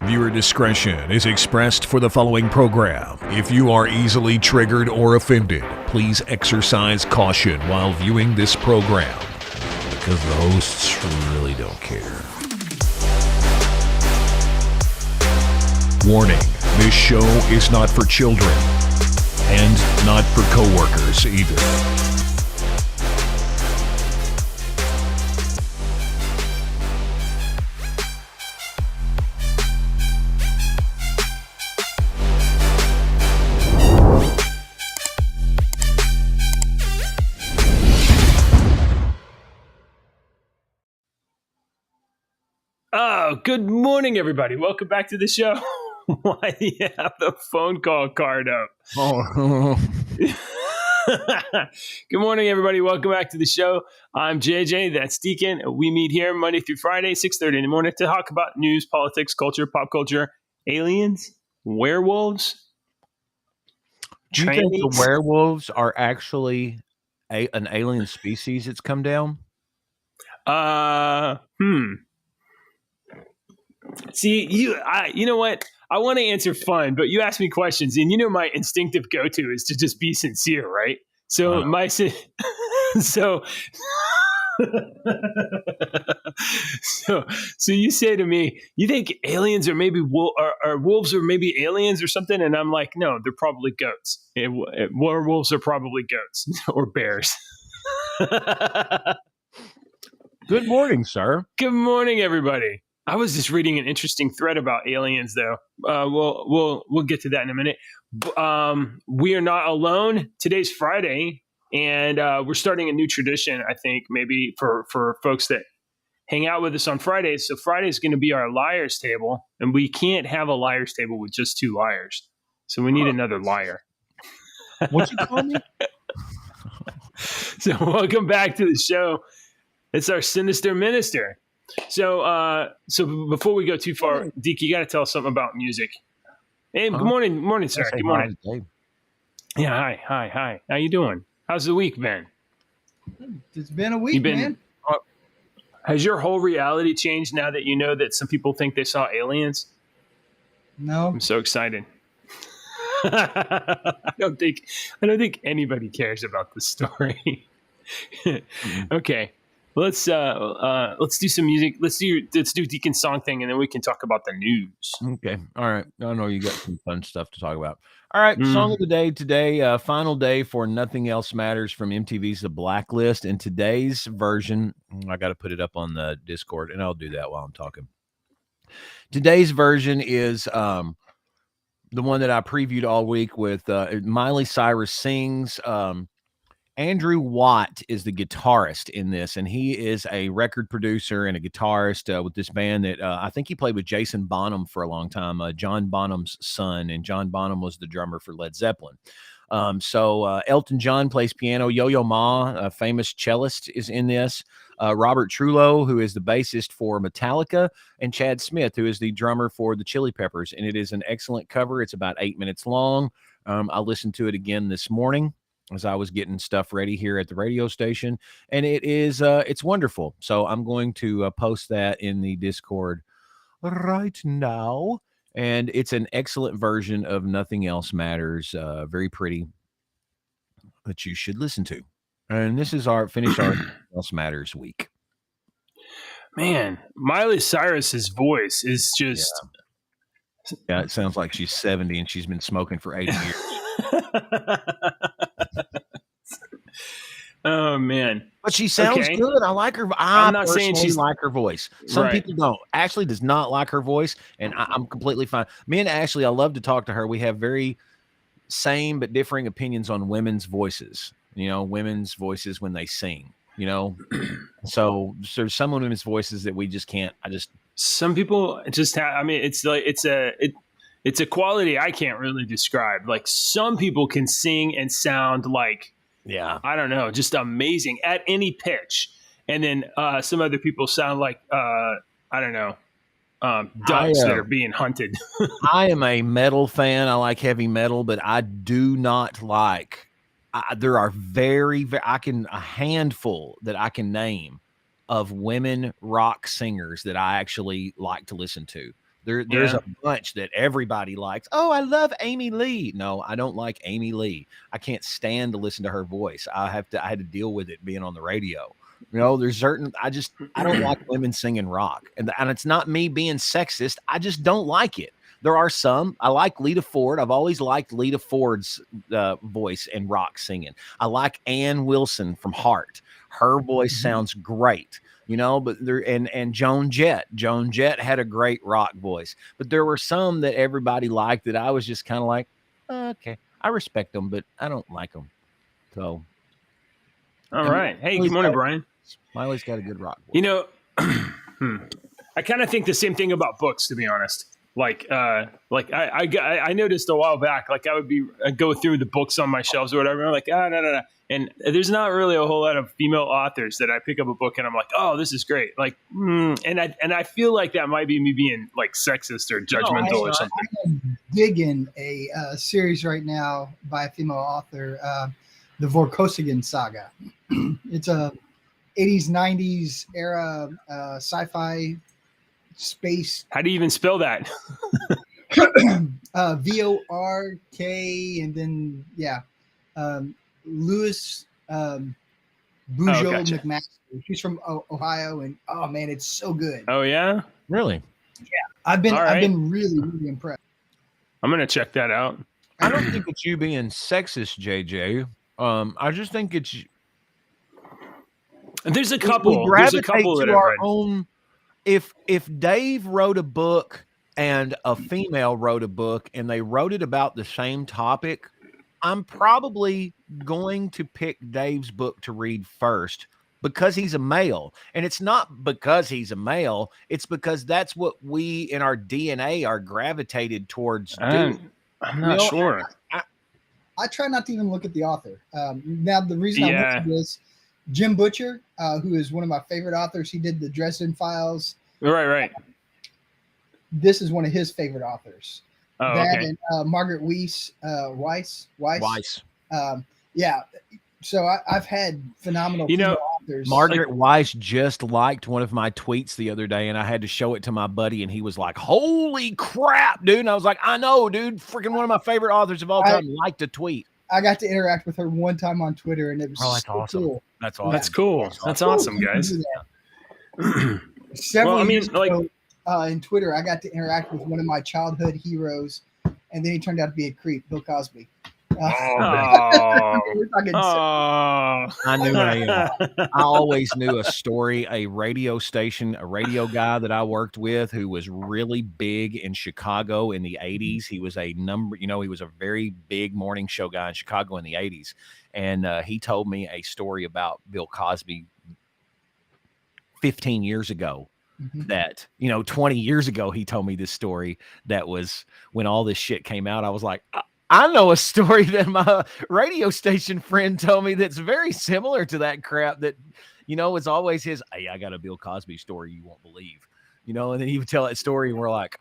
Viewer discretion is expressed for the following program. If you are easily triggered or offended, please exercise caution while viewing this program, because the hosts really don't care. Warning, this show is not for children, and not for coworkers either. Oh, good morning, everybody. Welcome back to the show. Why do you have the phone call card up? Oh, Good morning, everybody. Welcome back to the show. I'm JJ. That's Deacon. We meet here Monday through Friday, 6:30 in the morning to talk about news, politics, culture, pop culture, aliens, werewolves. Do you think the werewolves are actually an alien species that's come down? See, you know what? I want to answer fun, but you ask me questions, and you know my instinctive go-to is to just be sincere, right? So so you say to me, you think aliens are maybe wolves are maybe aliens or something? And I'm like, no, they're probably goats. Werewolves are probably goats or bears. Good morning, sir. Good morning, everybody. I was just reading an interesting thread about aliens, though. We'll get to that in a minute. We are not alone. Today's Friday, and we're starting a new tradition, I think, maybe for folks that hang out with us on Fridays. So Friday is going to be our liars table, and we can't have a liars table with just two liars. So we need another liar. What'd you call me? So welcome back to the show. It's our Sinister Minister. So before we go too far, Deke, you got to tell us something about music. Hey, good morning, sir. Good morning. Yeah, hi. How you doing? How's the week been? It's been a week, man. Has your whole reality changed now that you know that some people think they saw aliens? No. I'm so excited. I don't think anybody cares about the story. Okay. Let's do some music. Let's do Deacon's song thing, and then we can talk about the news. Okay. All right. I know you got some fun stuff to talk about. All right. Song of the day today, final day for Nothing Else Matters from MTV's The Blacklist. And today's version, I got to put it up on the Discord, and I'll do that while I'm talking. Today's version is the one that I previewed all week with Miley Cyrus Sings. Andrew Watt is the guitarist in this, and he is a record producer and a guitarist with this band that I think he played with Jason Bonham for a long time, John Bonham's son, and John Bonham was the drummer for Led Zeppelin. So Elton John plays piano. Yo-Yo Ma, a famous cellist, is in this. Robert Trujillo, who is the bassist for Metallica, and Chad Smith, who is the drummer for the Chili Peppers. And it is an excellent cover. It's about 8 minutes long. I listened to it again this morning as I was getting stuff ready here at the radio station, and it is it's wonderful. So I'm going to post that in the Discord right now, and it's an excellent version of Nothing Else Matters, very pretty, that you should listen to. And this is our Nothing Else Matters week. Man, Miley Cyrus's voice is just yeah, it sounds like she's 70 and she's been smoking for 80 years. Oh man, but she sounds good. I like her. I'm not saying she's like her voice. Some people don't. Ashley does not like her voice, and I'm completely fine. Me and Ashley, I love to talk to her. We have very same but differing opinions on women's voices. You know, women's voices when they sing. You know, so there's some women's voices that we just can't. Some people just have. I mean, it's like it's a quality I can't really describe. Like some people can sing and sound like, I don't know, just amazing at any pitch. And then some other people sound like, I don't know, ducks that are being hunted. I am a metal fan. I like heavy metal, but I do not like, there are a handful that I can name of women rock singers that I actually like to listen to. There's a bunch that everybody likes. Oh, I love Amy Lee. No, I don't like Amy Lee. I can't stand to listen to her voice. I had to deal with it being on the radio. There's certain I don't like women singing rock, and it's not me being sexist. I just don't like it. There are some. I like Lita Ford. I've always liked Lita Ford's voice and rock singing. I like Ann Wilson from Heart. Her voice sounds great, but and Joan Jett. Joan Jett had a great rock voice. But there were some that everybody liked that I was just kind of like, okay, I respect them, but I don't like them. So, all right. Hey, good morning, Brian. Miley's got a good rock voice. I kind of think the same thing about books, to be honest. I noticed a while back, like I'd go through the books on my shelves or whatever. I'm like, no. And there's not really a whole lot of female authors that I pick up a book and I'm like, oh, this is great. Like, and I feel like that might be me being like sexist or judgmental or something. I'm digging a series right now by a female author, the Vorkosigan Saga. It's a 80s, 90s era sci-fi space. How do you even spell that? VORK and then Louis Bujold McMaster. She's from Ohio, and oh man, it's so good. Oh yeah, really? Yeah, I've been really, really impressed. I'm gonna check that out. I don't think it's you being sexist, JJ. I just think it's. There's a couple. There's a couple that our own. If Dave wrote a book and a female wrote a book and they wrote it about the same topic, I'm probably going to pick Dave's book to read first because he's a male. And it's not because he's a male. It's because that's what we in our DNA are gravitated towards doing. I'm not sure. I try not to even look at the author. Now, the reason I look at this, Jim Butcher, who is one of my favorite authors, he did the Dresden Files. Right. This is one of his favorite authors. Oh, that okay. And Margaret Weiss. Yeah. So I've had phenomenal authors. Margaret Weiss just liked one of my tweets the other day, and I had to show it to my buddy, and he was like, "Holy crap, dude!" And I was like, "I know, dude. Freaking one of my favorite authors of all time liked a tweet." I got to interact with her one time on Twitter, and it was that's awesome. Cool. That's awesome. That's cool. That's awesome, guys. Several years ago, in Twitter, I got to interact with one of my childhood heroes, and then he turned out to be a creep, Bill Cosby. I always knew a story, a radio guy that I worked with who was really big in Chicago in the 80s. He was he was a very big morning show guy in Chicago in the 80s. And he told me a story about Bill Cosby 15 years ago. That 20 years ago, he told me this story. That was when all this shit came out. I was like, I know a story that my radio station friend told me that's very similar to that crap. That it's always his. Hey, I got a Bill Cosby story you won't believe. And then he would tell that story, and we're like,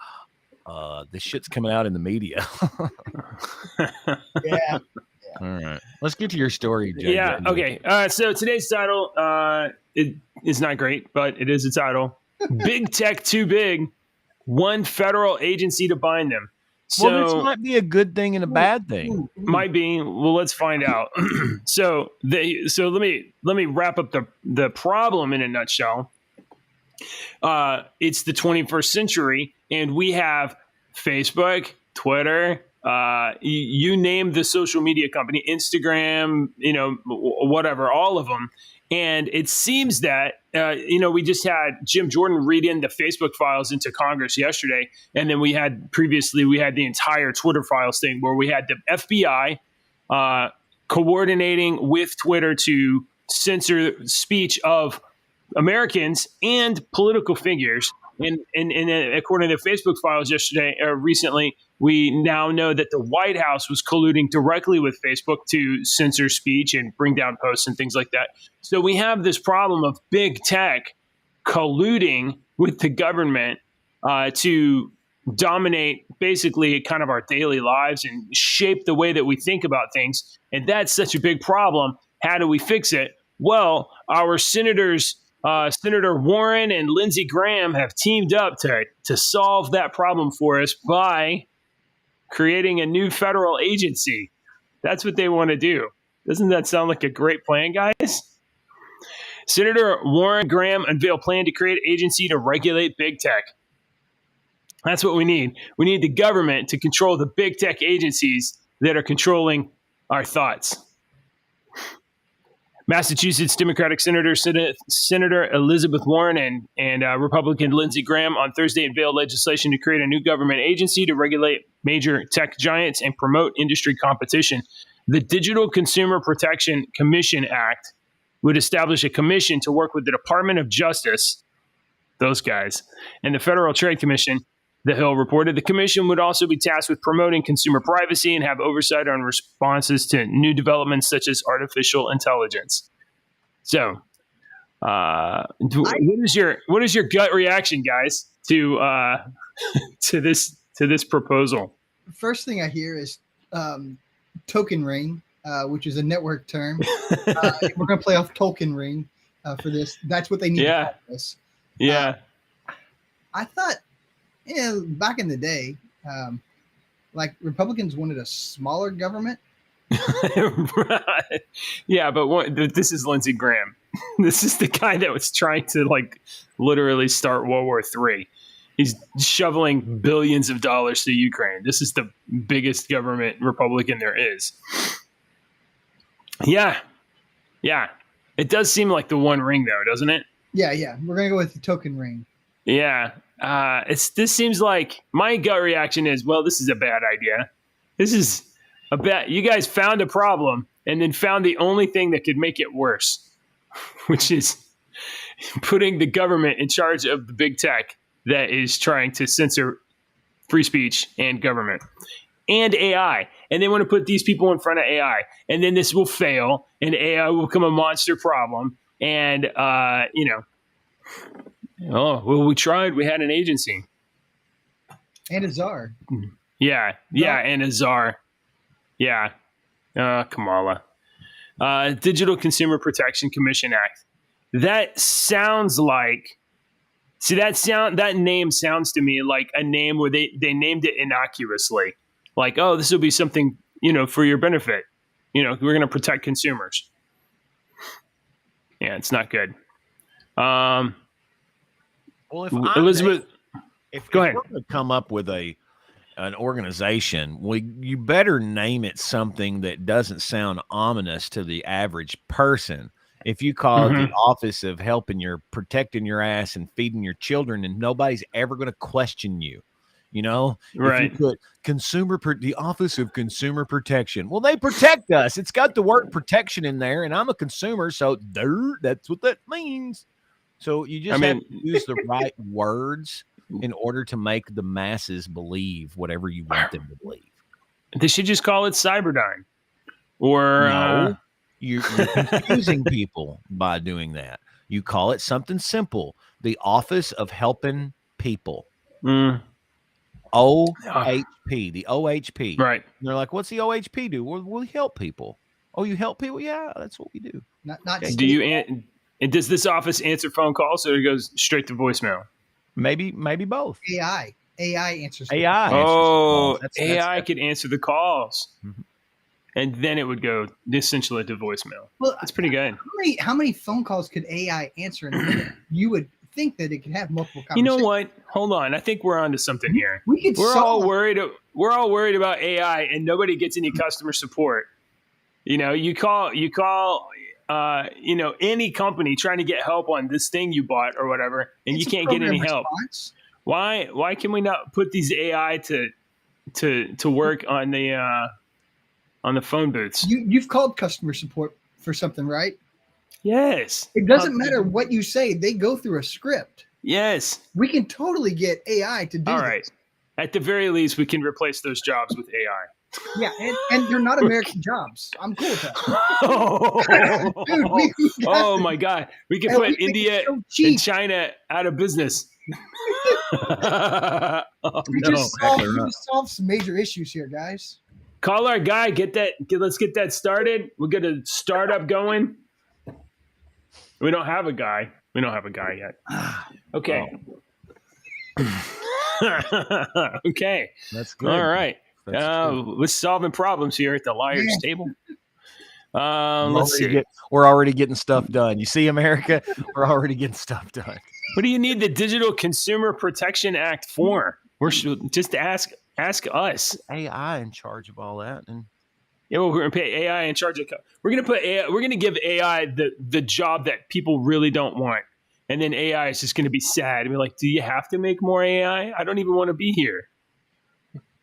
this shit's coming out in the media. Yeah. All right, let's get to your story, JJ. Yeah. Okay. So today's title it is not great, but it is a title. Big Tech Too Big, one federal agency to bind them. So this might be a good thing and a bad thing. Might be. Well, let's find out. So let me wrap up the problem in a nutshell. It's the 21st century, and we have Facebook, Twitter, you name the social media company, Instagram, whatever, all of them. And it seems that, we just had Jim Jordan read in the Facebook files into Congress yesterday. And then we had the entire Twitter files thing where we had the FBI coordinating with Twitter to censor speech of Americans and political figures. And according to the Facebook files recently, we now know that the White House was colluding directly with Facebook to censor speech and bring down posts and things like that. So we have this problem of big tech colluding with the government to dominate basically kind of our daily lives and shape the way that we think about things. And that's such a big problem. How do we fix it? Well, our senators Senator Warren and Lindsey Graham have teamed up to solve that problem for us by creating a new federal agency. That's what they want to do. Doesn't that sound like a great plan, guys? Senator Warren Graham unveiled a plan to create an agency to regulate big tech. That's what we need. We need the government to control the big tech agencies that are controlling our thoughts. Massachusetts Democratic Senator Elizabeth Warren and Republican Lindsey Graham on Thursday unveiled legislation to create a new government agency to regulate major tech giants and promote industry competition. The Digital Consumer Protection Commission Act would establish a commission to work with the Department of Justice, those guys, and the Federal Trade Commission. The Hill reported the commission would also be tasked with promoting consumer privacy and have oversight on responses to new developments such as artificial intelligence. So, what is your gut reaction, guys, to to this proposal? First thing I hear is token ring, which is a network term. We're going to play off token ring for this. That's what they need to call this. Yeah. I thought, back in the day, like Republicans wanted a smaller government. Right. Yeah, but this is Lindsey Graham. This is the guy that was trying to literally start World War III. He's shoveling billions of dollars to Ukraine. This is the biggest government Republican there is. Yeah. It does seem like the one ring, though, doesn't it? Yeah. We're gonna go with the token ring. Yeah. This seems like my gut reaction is, well, this is a bad idea. This is a bad. You guys found a problem and then found the only thing that could make it worse, which is putting the government in charge of the big tech that is trying to censor free speech and government and AI. And they want to put these people in front of AI, and then this will fail, and AI will become a monster problem. And oh, well, we tried. We had an agency. And a czar. Yeah, and a czar. Yeah. Kamala. Digital Consumer Protection Commission Act. That sounds like... See, that name sounds to me like a name where they named it innocuously. Like, oh, this will be something, for your benefit. We're going to protect consumers. Yeah, it's not good. Well, if Elizabeth, go ahead. We're going to come up with an organization, you better name it something that doesn't sound ominous to the average person. If you call it the Office of Protecting Your Ass and Feeding Your Children, and nobody's ever going to question you, right? If you put the Office of Consumer Protection, well, they protect us. It's got the word protection in there, and I'm a consumer, so that's what that means. So you just have to use the right words in order to make the masses believe whatever you want them to believe. They should just call it Cyberdyne. Or no, you're confusing people by doing that. You call it something simple. The Office of Helping People. OHP, the OHP. Right. And they're like, what's the OHP do? We help people. Oh, you help people? Yeah, that's what we do. Not okay. And does this office answer phone calls, or it goes straight to voicemail? Maybe both. AI answers. AI. AI could answer the calls, and then it would go essentially to voicemail. Well, that's pretty good. How many phone calls could AI answer in a minute? You would think that it could have multiple conversations. You know what? Hold on. I think we're onto something here. We're all worried about AI, and nobody gets any customer support. You call any company trying to get help on this thing you bought or whatever, and you can't get any help. Why can we not put these AI to work on the phone booths? You've called customer support for something, right? Yes. It doesn't matter what you say; they go through a script. Yes. We can totally get AI to do. All right. This. At the very least, we can replace those jobs with AI. Yeah, and they're not American jobs. I'm cool with that. Dude, oh my God. We can put India and China out of business. We just solved some major issues here, guys. Call our guy. Let's get that started. We'll get a startup going. We don't have a guy. We don't have a guy yet. Okay. Okay. That's good. All right. That's good. We're solving problems here at the Liars Table. Let's see. We're already getting stuff done. You see, America, we're already getting stuff done. What do you need the Digital Consumer Protection Act for? We're just ask us. AI in charge of all that, and yeah, well, we're gonna pay AI in charge of. We're gonna put AI. We're gonna give AI the job that people really don't want, and then AI is just gonna be sad and be like, "Do you have to make more AI? I don't even want to be here."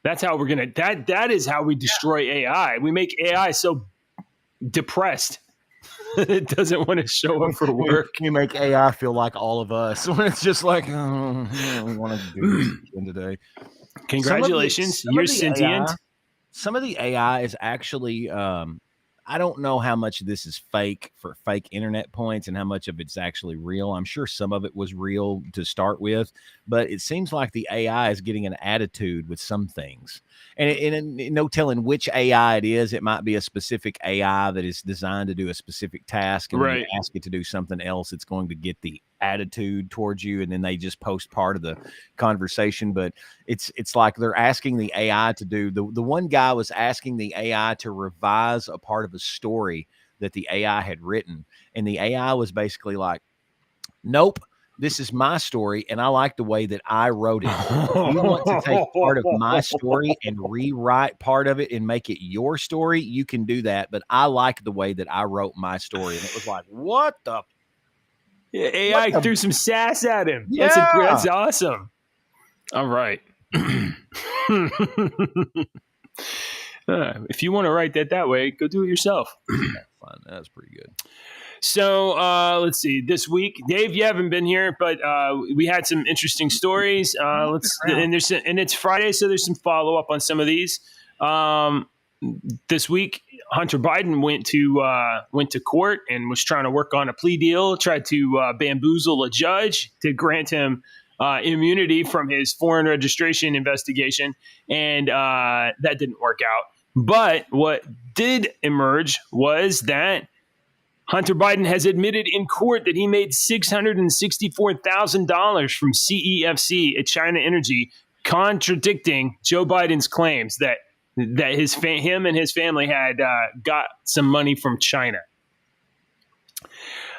That's how we're gonna. That is how we destroy AI. We make AI so depressed it doesn't want to show up for work. You make AI feel like all of us when it's just like, oh, I don't want to do this again today. Congratulations, you're sentient. Some of the AI is actually, I don't know how much of this is fake for fake internet points and how much of it's actually real. I'm sure some of it was real to start with, but it seems like the AI is getting an attitude with some things. And no telling which AI it is. It might be a specific AI that is designed to do a specific task. And when you ask it to do something else, it's going to get the attitude towards you. And then they just post part of the conversation. But it's like they're asking the AI to do. The one guy was asking the AI to revise a part of a story that the AI had written. And the AI was basically like, nope. This is my story, and I like the way that I wrote it. If you want to take part of my story and rewrite part of it and make it your story, you can do that. But I like the way that I wrote my story. And it was like, what the? Yeah, AI threw some sass at him. Yeah. That's awesome. All right. If you want to write that way, go do it yourself. Fine. That's pretty good. So let's see. This week, Dave, you haven't been here, but we had some interesting stories. And it's Friday, so there's some follow up on some of these. This week, Hunter Biden went to court and was trying to work on a plea deal. Tried to bamboozle a judge to grant him immunity from his foreign registration investigation, and that didn't work out. But what did emerge was that Hunter Biden has admitted in court that he made $664,000 from CEFC at China Energy, contradicting Joe Biden's claims that him and his family had got some money from China.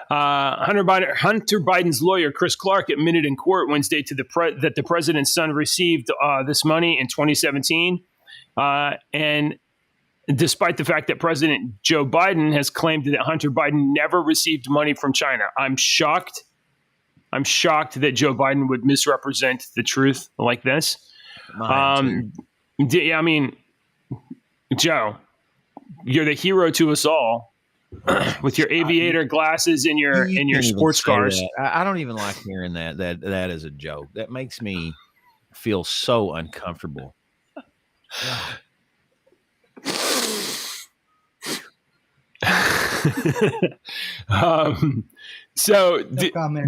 Hunter Biden's lawyer, Chris Clark, admitted in court Wednesday to that the president's son received this money in 2017, and despite the fact that President Joe Biden has claimed that Hunter Biden never received money from China. I'm shocked. I'm shocked that Joe Biden would misrepresent the truth like this. I mean, Joe, you're the hero to us all with your aviator glasses and your sports cars. I don't even like hearing that is a joke. That makes me feel so uncomfortable.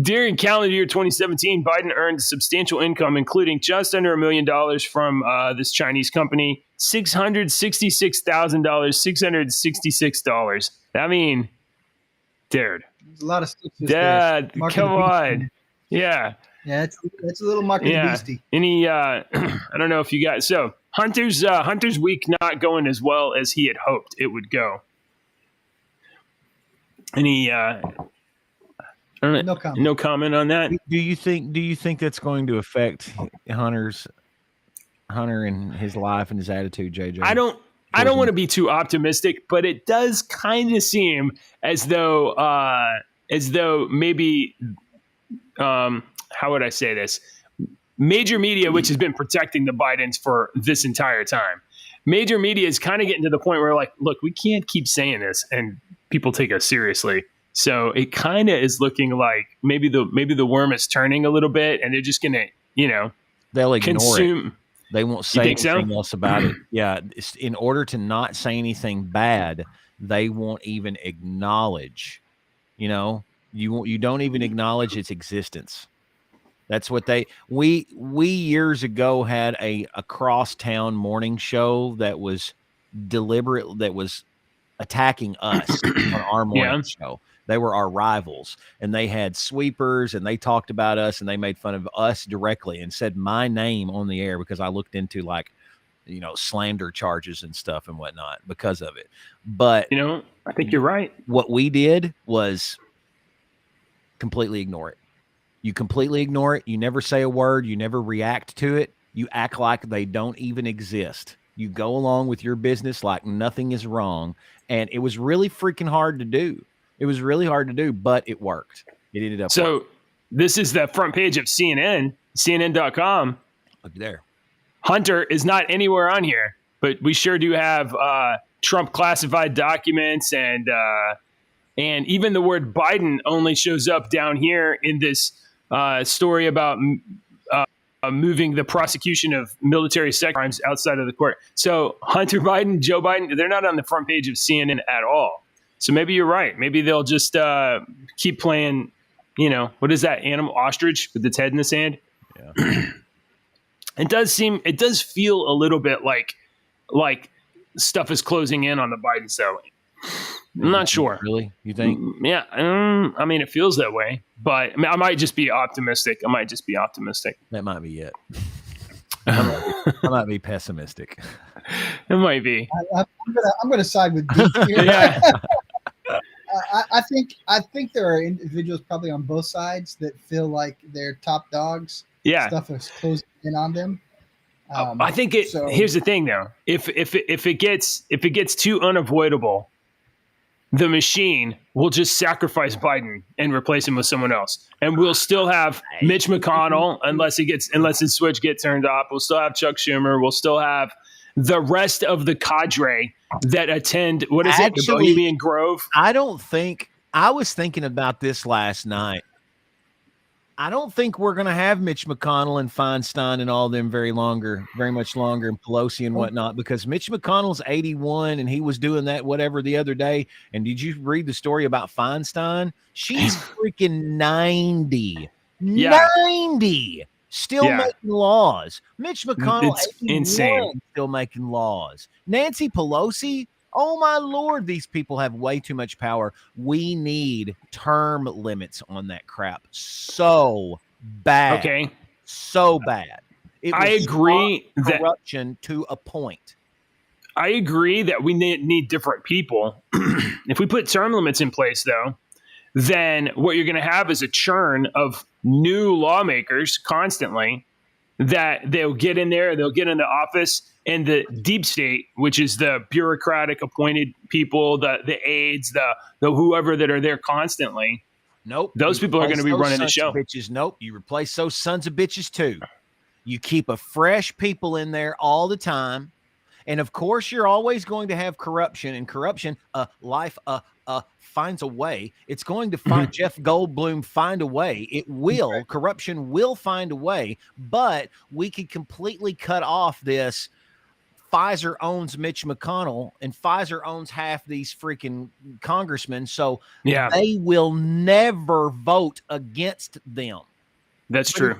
During calendar year 2017, Biden earned substantial income, including just under $1 million from this Chinese company, $666,000, $666. I mean, dude, there's a lot of stuff. Dad, come on, yeah. Yeah, it's a little marketing beastie. Any, I don't know if you got so Hunter's week not going as well as he had hoped it would go. Any no comment on that. Do you think that's going to affect Hunter and his life and his attitude, JJ? I don't want to be too optimistic, but it does kind of seem as though maybe how would I say this? Major media, which has been protecting the Bidens for this entire time, major media is kind of getting to the point where, like, look, we can't keep saying this and people take us seriously. So it kind of is looking like maybe the worm is turning a little bit, and they're just gonna, they'll ignore it. They won't say anything else about it. Yeah, in order to not say anything bad, they won't even acknowledge. You don't even acknowledge its existence. That's what we years ago had a crosstown morning show that was deliberate, that was attacking us on our morning show. They were our rivals, and they had sweepers, and they talked about us, and they made fun of us directly and said my name on the air because I looked into like, slander charges and stuff and whatnot because of it. But I think you're right. What we did was completely ignore it. You completely ignore it. You never say a word. You never react to it. You act like they don't even exist. You go along with your business like nothing is wrong. And it was really freaking hard to do. It was really hard to do, but it worked. It ended up working. This is the front page of CNN, CNN.com. Look there. Hunter is not anywhere on here, but we sure do have Trump classified documents, and even the word Biden only shows up down here in this story about moving the prosecution of military sex crimes outside of the court. So Hunter Biden, Joe Biden, they're not on the front page of CNN at all. So maybe you're right. Maybe they'll just keep playing, what is that animal, ostrich with its head in the sand? Yeah. It does feel a little bit like stuff is closing in on the Biden though. I'm not sure. Really? You think? Yeah. I mean, it feels that way, but I might just be optimistic. That might be it. I might be pessimistic. It might be. I'm gonna side with Deep here. Yeah. I think there are individuals probably on both sides that feel like they're top dogs. Yeah. Stuff is closing in on them. I think here's the thing though. If it gets too unavoidable, the machine will just sacrifice Biden and replace him with someone else. And we'll still have Mitch McConnell unless his switch gets turned off. We'll still have Chuck Schumer. We'll still have the rest of the cadre that attend. What is it? The Bohemian Grove? I was thinking about this last night. I don't think we're going to have Mitch McConnell and Feinstein and all them very much longer, and Pelosi and whatnot, because Mitch McConnell's 81 and he was doing that whatever the other day. And did you read the story about Feinstein? She's freaking 90. Yeah. 90. Still making laws. Mitch McConnell, it's insane. Still making laws. Nancy Pelosi, oh my Lord, these people have way too much power. We need term limits on that crap. So bad. Okay. So bad. I agree that corruption to a point. I agree that we need different people. If we put term limits in place, though, then what you're going to have is a churn of new lawmakers constantly that they'll get in there, they'll get in the office, and the deep state, which is the bureaucratic appointed people, the aides, the whoever that are there constantly. Nope. Those people are going to be running the show. Bitches. Nope. You replace those sons of bitches too. You keep a fresh people in there all the time. And of course, you're always going to have corruption, and corruption, life finds a way. It's going to find Jeff Goldblum find a way. It will. Corruption will find a way, but we could completely cut off this. Pfizer owns Mitch McConnell, and Pfizer owns half these freaking congressmen. So they will never vote against them. That's true.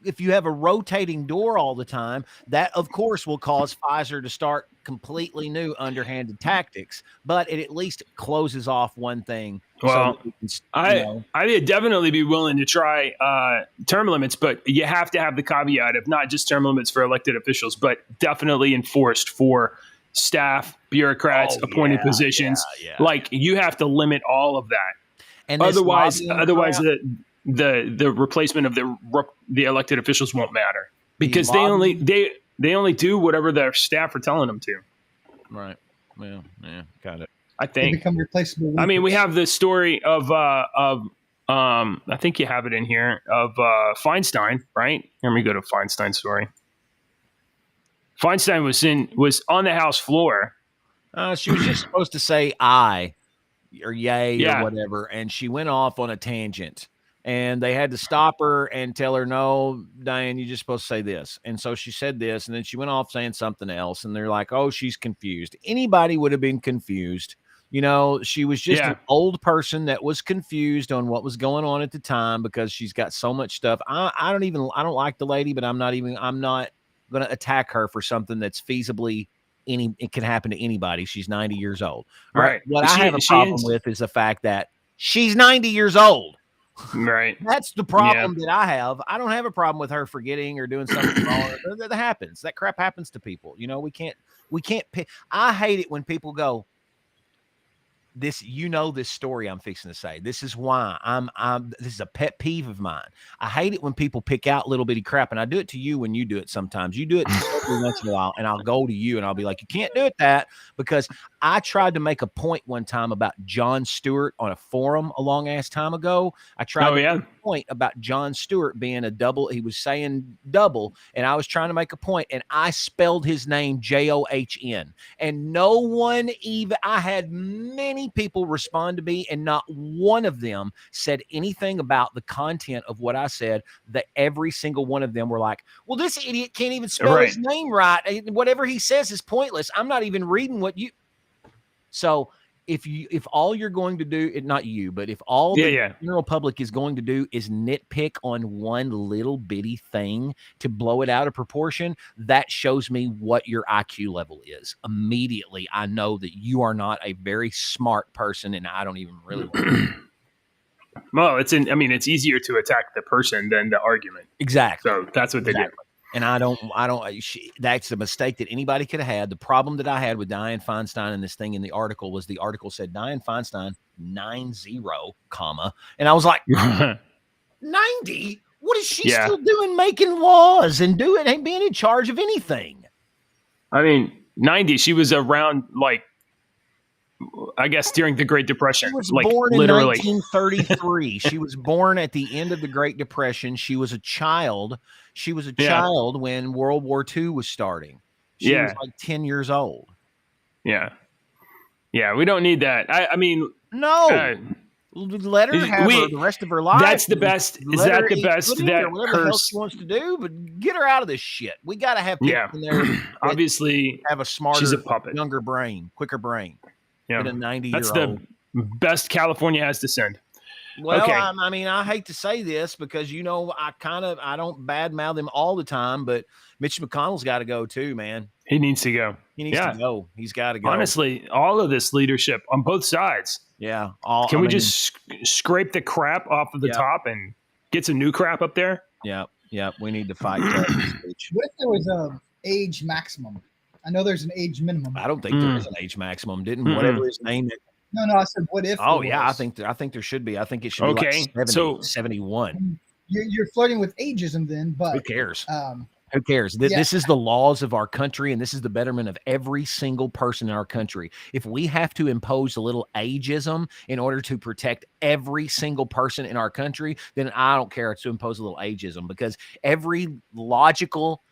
If you have a rotating door all the time, that of course will cause Pfizer to start completely new underhanded tactics, but it at least closes off one thing. Well, I'd definitely be willing to try term limits, but you have to have the caveat of not just term limits for elected officials, but definitely enforced for staff, bureaucrats, appointed positions. Yeah. Like you have to limit all of that. And otherwise the replacement of the elected officials won't matter because they only do whatever their staff are telling them to. Right. Well, yeah, got it. I think they become replaceable. I mean, we have the story of I think you have it in here of Feinstein, right? Let me go to Feinstein's story. Feinstein was on the House floor. She was just supposed to say "I" or "yay" or whatever, and she went off on a tangent. And they had to stop her and tell her, no, Diane, you're just supposed to say this. And so she said this, and then she went off saying something else. And they're like, oh, she's confused. Anybody would have been confused. She was just an old person that was confused on what was going on at the time because she's got so much stuff. I don't like the lady, but I'm not going to attack her for something that's feasibly it can happen to anybody. She's 90 years old. Right. What I have a problem with is the fact that She's 90 years old. Right. That's the problem that I have. I don't have a problem with her forgetting or doing something wrong. That happens. That crap happens to people. We can't pick. I hate it when people go, this story I'm fixing to say. This is why this is a pet peeve of mine. I hate it when people pick out little bitty crap, and I do it to you when you do it sometimes. You do it every once in a while, and I'll go to you and I'll be like, you can't do it that, because I tried to make a point one time about Jon Stewart on a forum a long ass time ago. I tried to make a point about Jon Stewart being a double. He was saying double, and I was trying to make a point, and I spelled his name John, and no one even, I had many people respond to me, and not one of them said anything about the content of what I said. That every single one of them were like, well, this idiot can't even spell his name right. Whatever he says is pointless. I'm not even reading what you. So if all you're going to do, not you, but if all the general public is going to do is nitpick on one little bitty thing to blow it out of proportion, that shows me what your IQ level is. Immediately, I know that you are not a very smart person, and I don't even really want Well, it's easier to attack the person than the argument. Exactly. So that's what they do. And I don't, that's a mistake that anybody could have had. The problem that I had with Dianne Feinstein and this thing in the article was the article said Dianne Feinstein 90, comma. And I was like, 90? What is she still doing making laws and being in charge of anything? I mean, 90, she was around I guess during the Great Depression. She was born literally in 1933. She was born at the end of the Great Depression. She was a child. She was a child when World War II was starting. She was like 10 years old. Yeah. Yeah, we don't need that. I mean, no. Let her have the rest of her life. That's the best. Is that the best that whatever else she wants to do? But get her out of this shit. We got to have people in there. Obviously, have a smarter, she's a puppet. Younger brain, quicker brain. Yeah. Than a 90-year-old. That's the best California has to send. Well, okay. I mean, I hate to say this because, I don't badmouth him all the time, but Mitch McConnell's got to go too, man. He needs to go. He needs to go. He's got to go. Honestly, all of this leadership on both sides. Yeah. Can we just scrape the crap off of the top and get some new crap up there? Yeah. Yeah. We need to fight. What if there was an age maximum? I know there's an age minimum. I don't think there is an age maximum. Whatever his name is. No, I said, what if? Oh, yeah, I think there should be. I think it should be like 71. You're flirting with ageism then, but who cares? Who cares? This is the laws of our country, and this is the betterment of every single person in our country. If we have to impose a little ageism in order to protect every single person in our country, then I don't care to impose a little ageism, because every logical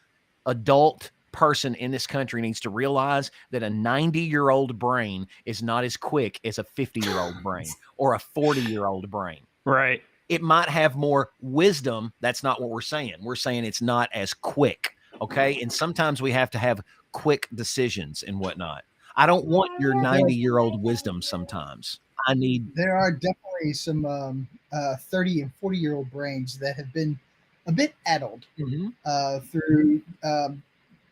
adult person in this country needs to realize that a 90-year-old brain is not as quick as a 50-year-old brain or a 40-year-old brain. Right. It might have more wisdom. That's not what we're saying. We're saying it's not as quick. Okay. And sometimes we have to have quick decisions and whatnot. I don't want your 90-year-old wisdom sometimes. There are definitely some 30 and 40-year-old brains that have been a bit addled through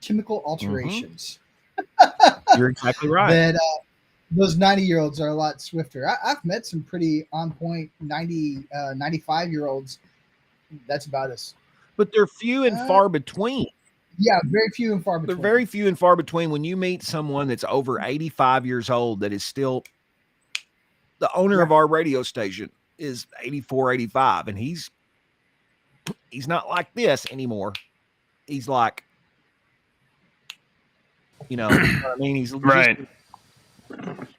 chemical alterations. You're exactly right. That those 90-year-olds are a lot swifter. I've met some pretty on point 95-year-olds. That's about us. But they're few and far between. Yeah, very few and far between. They're very few and far between. When you meet someone that's over 85 years old that is still the owner of our radio station is 84, 85, and he's not like this anymore. He's like, you know what I mean? He's right.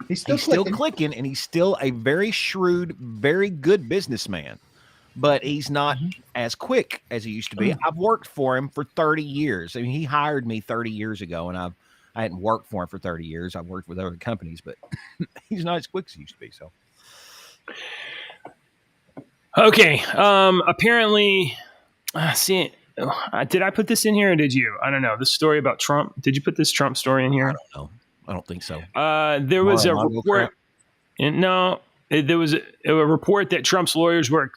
He's still clicking, and he's still a very shrewd, very good businessman, but he's not as quick as he used to be. I've worked for him for 30 years. I mean, he hired me 30 years ago, and I hadn't worked for him for 30 years. I've worked with other companies, but he's not as quick as he used to be. So, okay. Apparently, see. Did I put this in here or did you? I don't know. This story about Trump. Did you put this Trump story in here? I don't know. I don't think so. There was a report. There was a report that Trump's lawyers were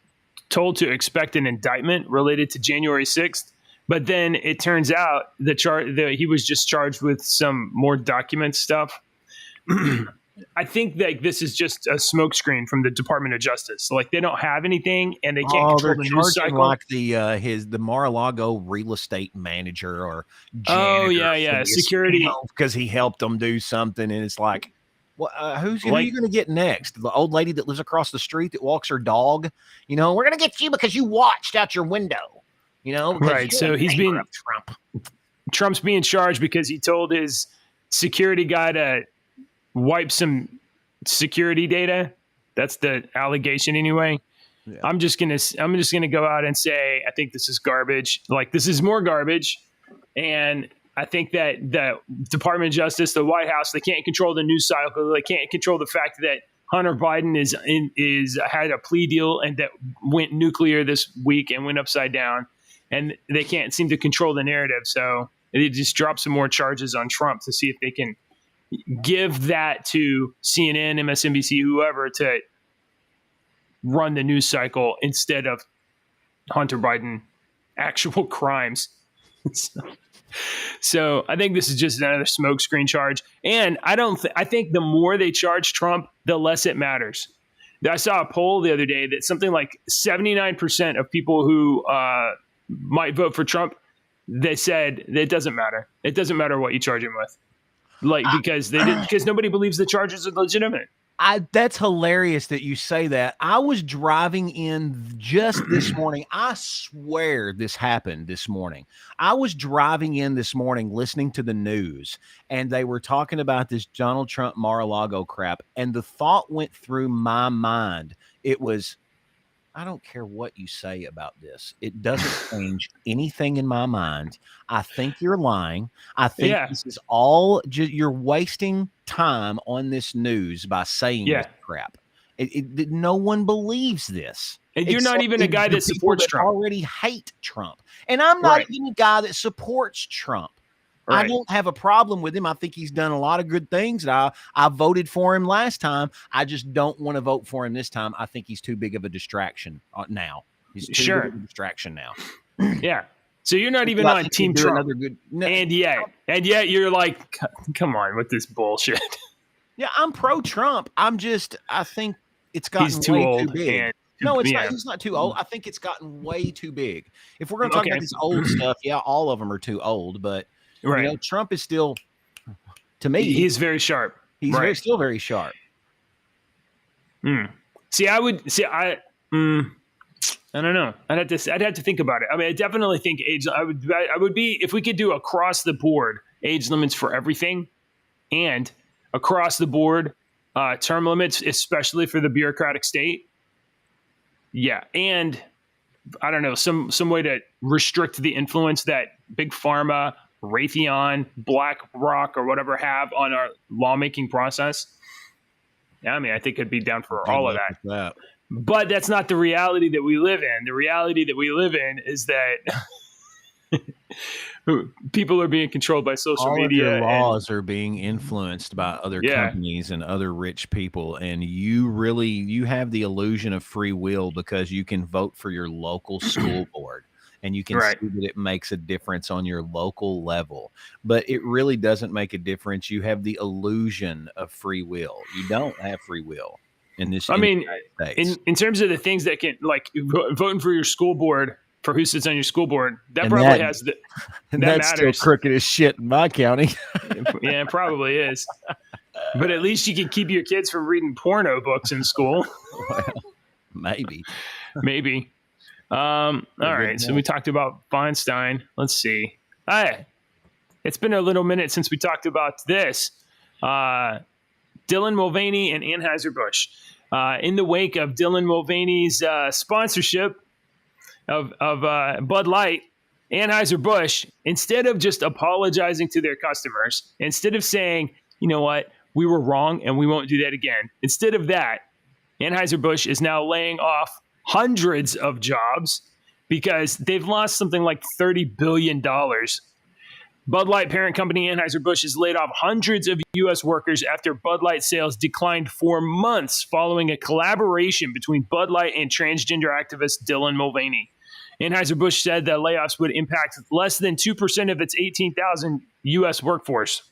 told to expect an indictment related to January 6th. But then it turns out that he was just charged with some more document stuff. I think that this is just a smokescreen from the Department of Justice. Like they don't have anything, and they can't control the news cycle. Like the Mar-a-Lago real estate manager or janitor security, because he helped them do something, and it's like, well, who are you going to get next? The old lady that lives across the street that walks her dog. We're going to get you because you watched out your window. Right. So he's being Trump's being charged because he told his security guy to wipe some security data. That's the allegation anyway. Yeah. I'm just gonna go out and say I think this is garbage. Like this is more garbage, and I think that the Department of Justice, the White House, they can't control the news cycle. They can't control the fact that Hunter Biden had a plea deal and that went nuclear this week and went upside down, and they can't seem to control the narrative. So they just drop some more charges on Trump to see if they can give that to CNN, MSNBC, whoever to run the news cycle instead of Hunter Biden actual crimes. So I think this is just another smokescreen charge. And I think the more they charge Trump, the less it matters. I saw a poll the other day that something like 79% of people who might vote for Trump, they said it doesn't matter. It doesn't matter what you charge him with. Because nobody believes the charges are legitimate. That's hilarious that you say that. I was driving in just this morning. I swear this happened this morning. I was driving in this morning listening to the news, and they were talking about this Donald Trump Mar-a-Lago crap, and the thought went through my mind. It was, I don't care what you say about this. It doesn't change anything in my mind. I think you're lying. I think this is all you're wasting time on this news by saying this crap. No one believes this. And you're not even a guy that supports Trump. Already hate Trump. And I'm not even a guy that supports Trump. Right. I don't have a problem with him. I think he's done a lot of good things. I voted for him last time. I just don't want to vote for him this time. I think he's too big of a distraction now. He's too big of a distraction now. Yeah. So you're not even on Team Trump. And yet you're like, come on with this bullshit. Yeah, I'm pro-Trump. I think it's gotten way too big. No, it's not. He's not too old. I think it's gotten way too big. If we're going to talk about this old stuff, all of them are too old, but Trump is still, to me, he's very sharp. He's still very sharp. I don't know. I'd have to think about it. I mean, I definitely think I would be, if we could do across the board age limits for everything and across the board term limits, especially for the bureaucratic state. Yeah. And I don't know, some way to restrict the influence that Big Pharma, Raytheon, BlackRock, or whatever have on our lawmaking process. Yeah, I mean, I think I'd be down for all of that. But that's not the reality that we live in. The reality that we live in is that people are being controlled by social media. Of your laws are being influenced by other companies and other rich people. And you have the illusion of free will because you can vote for your local school board. And you can see that it makes a difference on your local level. But it really doesn't make a difference. You have the illusion of free will. You don't have free will in this. I mean, in terms of the things that can, like voting for your school board, for who sits on your school board, that's matters. Still crooked as shit in my county. Yeah, it probably is. But at least you can keep your kids from reading porno books in school. Well, maybe. All right. So we talked about Feinstein. Let's see. It's been a little minute since we talked about this. Dylan Mulvaney and Anheuser-Busch. In the wake of Dylan Mulvaney's sponsorship of Bud Light, Anheuser-Busch, instead of just apologizing to their customers, instead of saying, you know what, we were wrong and we won't do that again. Instead of that, Anheuser-Busch is now laying off hundreds of jobs because they've lost something like $30 billion. Bud Light parent company Anheuser-Busch has laid off hundreds of U.S. workers after Bud Light sales declined for months following a collaboration between Bud Light and transgender activist Dylan Mulvaney. Anheuser-Busch said that layoffs would impact less than 2% of its 18,000 U.S. workforce.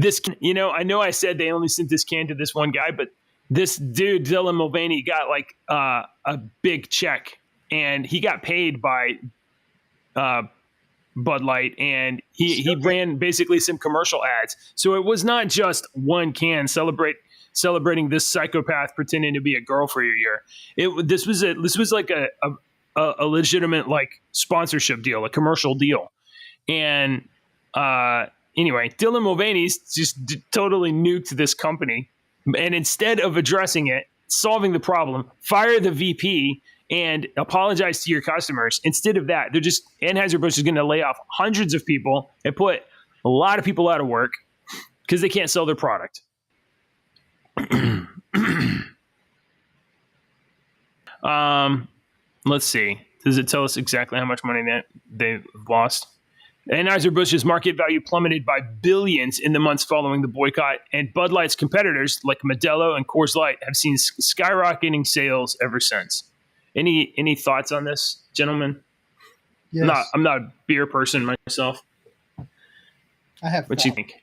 this, I know I said they only sent this can to this one guy, but this dude, Dylan Mulvaney, got like a big check, and he got paid by Bud Light, and he ran basically some commercial ads. So it was not just one can celebrating this psychopath pretending to be a girl for your year. This was like a legitimate like sponsorship deal, a commercial deal. And anyway, Dylan Mulvaney's just totally nuked this company, and instead of addressing it, solving the problem, fire the VP and apologize to your customers. Instead of that, Anheuser-Busch is going to lay off hundreds of people and put a lot of people out of work because they can't sell their product. Let's see. Does it tell us exactly how much money that they've lost? Anheuser-Busch's market value plummeted by billions in the months following the boycott, and Bud Light's competitors like Modelo and Coors Light have seen skyrocketing sales ever since. Any thoughts on this, gentlemen? Yes. I'm not a beer person myself. I have. What you think?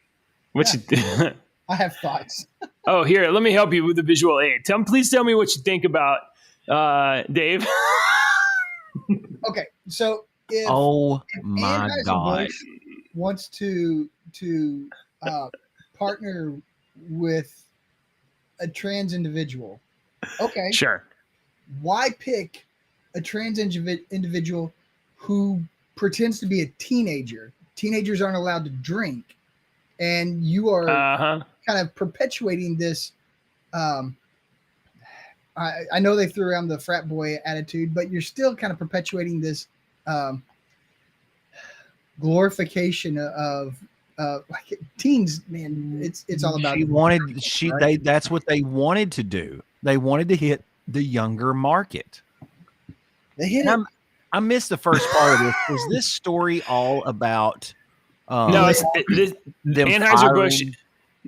I have thoughts. Oh, here, let me help you with the visual aid. Please tell me what you think about Dave. Okay, so if my God, wants to partner with a trans individual, okay, sure. Why pick a trans individual who pretends to be a teenager? Teenagers aren't allowed to drink, and you are kind of perpetuating this. I know they threw around the frat boy attitude, but you're still kind of perpetuating this glorification of like teens. Man, it's all about. That's what they wanted to do. They wanted to hit the younger market. They hit it. I missed the first part of this. Was this story all about? No, it's Anheuser-Busch.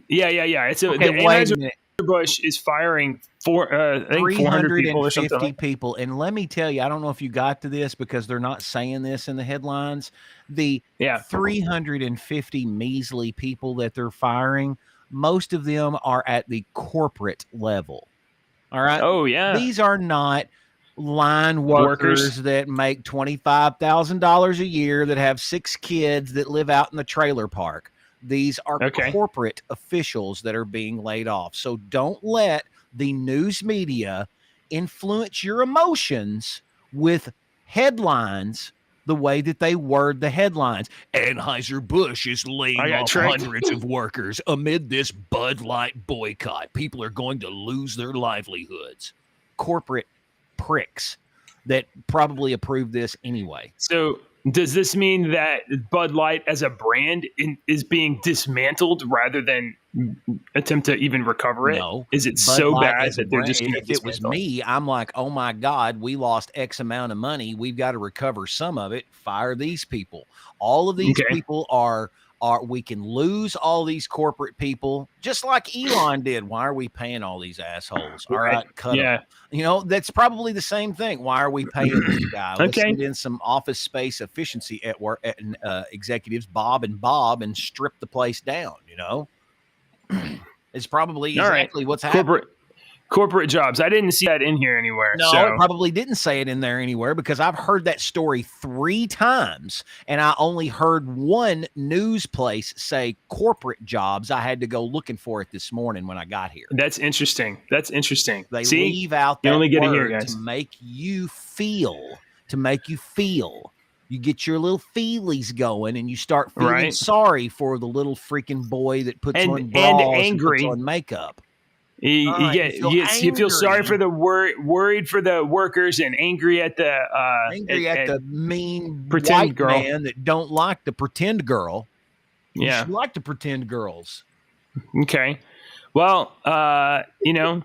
Yeah. It's Anheuser-Busch is firing 400 people or something. 350 people. And let me tell you, I don't know if you got to this because they're not saying this in the headlines. The 350 measly people that they're firing, most of them are at the corporate level. All right. Oh, yeah. These are not line workers that make $25,000 a year that have 6 kids that live out in the trailer park. These are corporate officials that are being laid off. So don't let the news media influence your emotions with headlines the way that they word the headlines. Anheuser-Busch is laying off hundreds of workers amid this Bud Light boycott. People are going to lose their livelihoods. Corporate pricks that probably approve this anyway. So does this mean that Bud Light as a brand is being dismantled rather than attempt to even recover it? No. Is it so bad that they're just if it was me, I'm like, oh my God, we lost X amount of money. We've got to recover some of it. Fire these people. All of these people are we can lose all these corporate people just like Elon did. Why are we paying all these assholes? All right, cut them. You know, that's probably the same thing. Why are we paying this guy? Let's send in some office space efficiency at work executives, Bob, and strip the place down, you know? It's probably exactly what's happening. Corporate jobs. I didn't see that in here anywhere. No, I probably didn't say it in there anywhere because I've heard that story 3 times and I only heard one news place say corporate jobs. I had to go looking for it this morning when I got here. That's interesting. They leave out that word to make you feel. You get your little feelies going and you start feeling sorry for the little freaking boy that puts on bras and puts on makeup. You feel sorry for the worried for the workers and angry at the mean pretend white girl man that don't like the pretend girl. Yeah, you like the pretend girls. Okay, well, Dylan's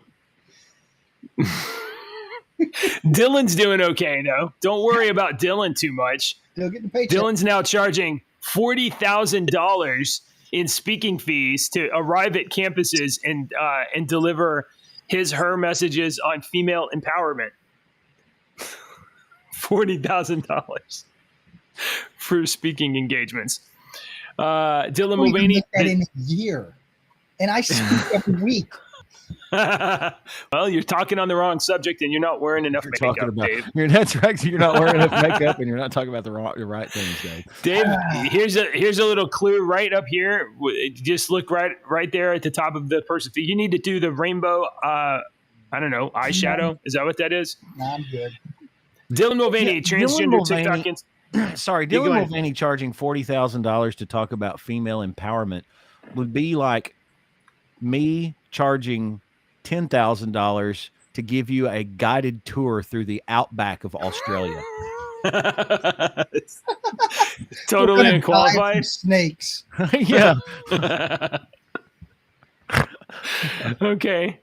doing okay though. Don't worry about Dylan too much. Dylan's now charging $40,000 in speaking fees to arrive at campuses and deliver her messages on female empowerment. $40,000 for speaking engagements. Dylan I don't even Mulvaney. look at in a year, and I speak every week. Well, you're talking on the wrong subject, and you're not wearing enough You're makeup, talking about. Dave. That's right. You're not wearing enough makeup, and you're not talking about the right things, Dave. Dave, here's a little clue right up here. Just look right there at the top of the person. You need to do the rainbow. I don't know, eyeshadow. Is that what that is? No, I'm good. Dylan Mulvaney, Yeah, transgender Dylan Mulvaney- TikTok. Sorry, Yeah, go Dylan ahead. Mulvaney charging $40,000 to talk about female empowerment would be like me charging $10,000 to give you a guided tour through the outback of Australia. Totally We're gonna die unqualified. from snakes. Yeah. Okay.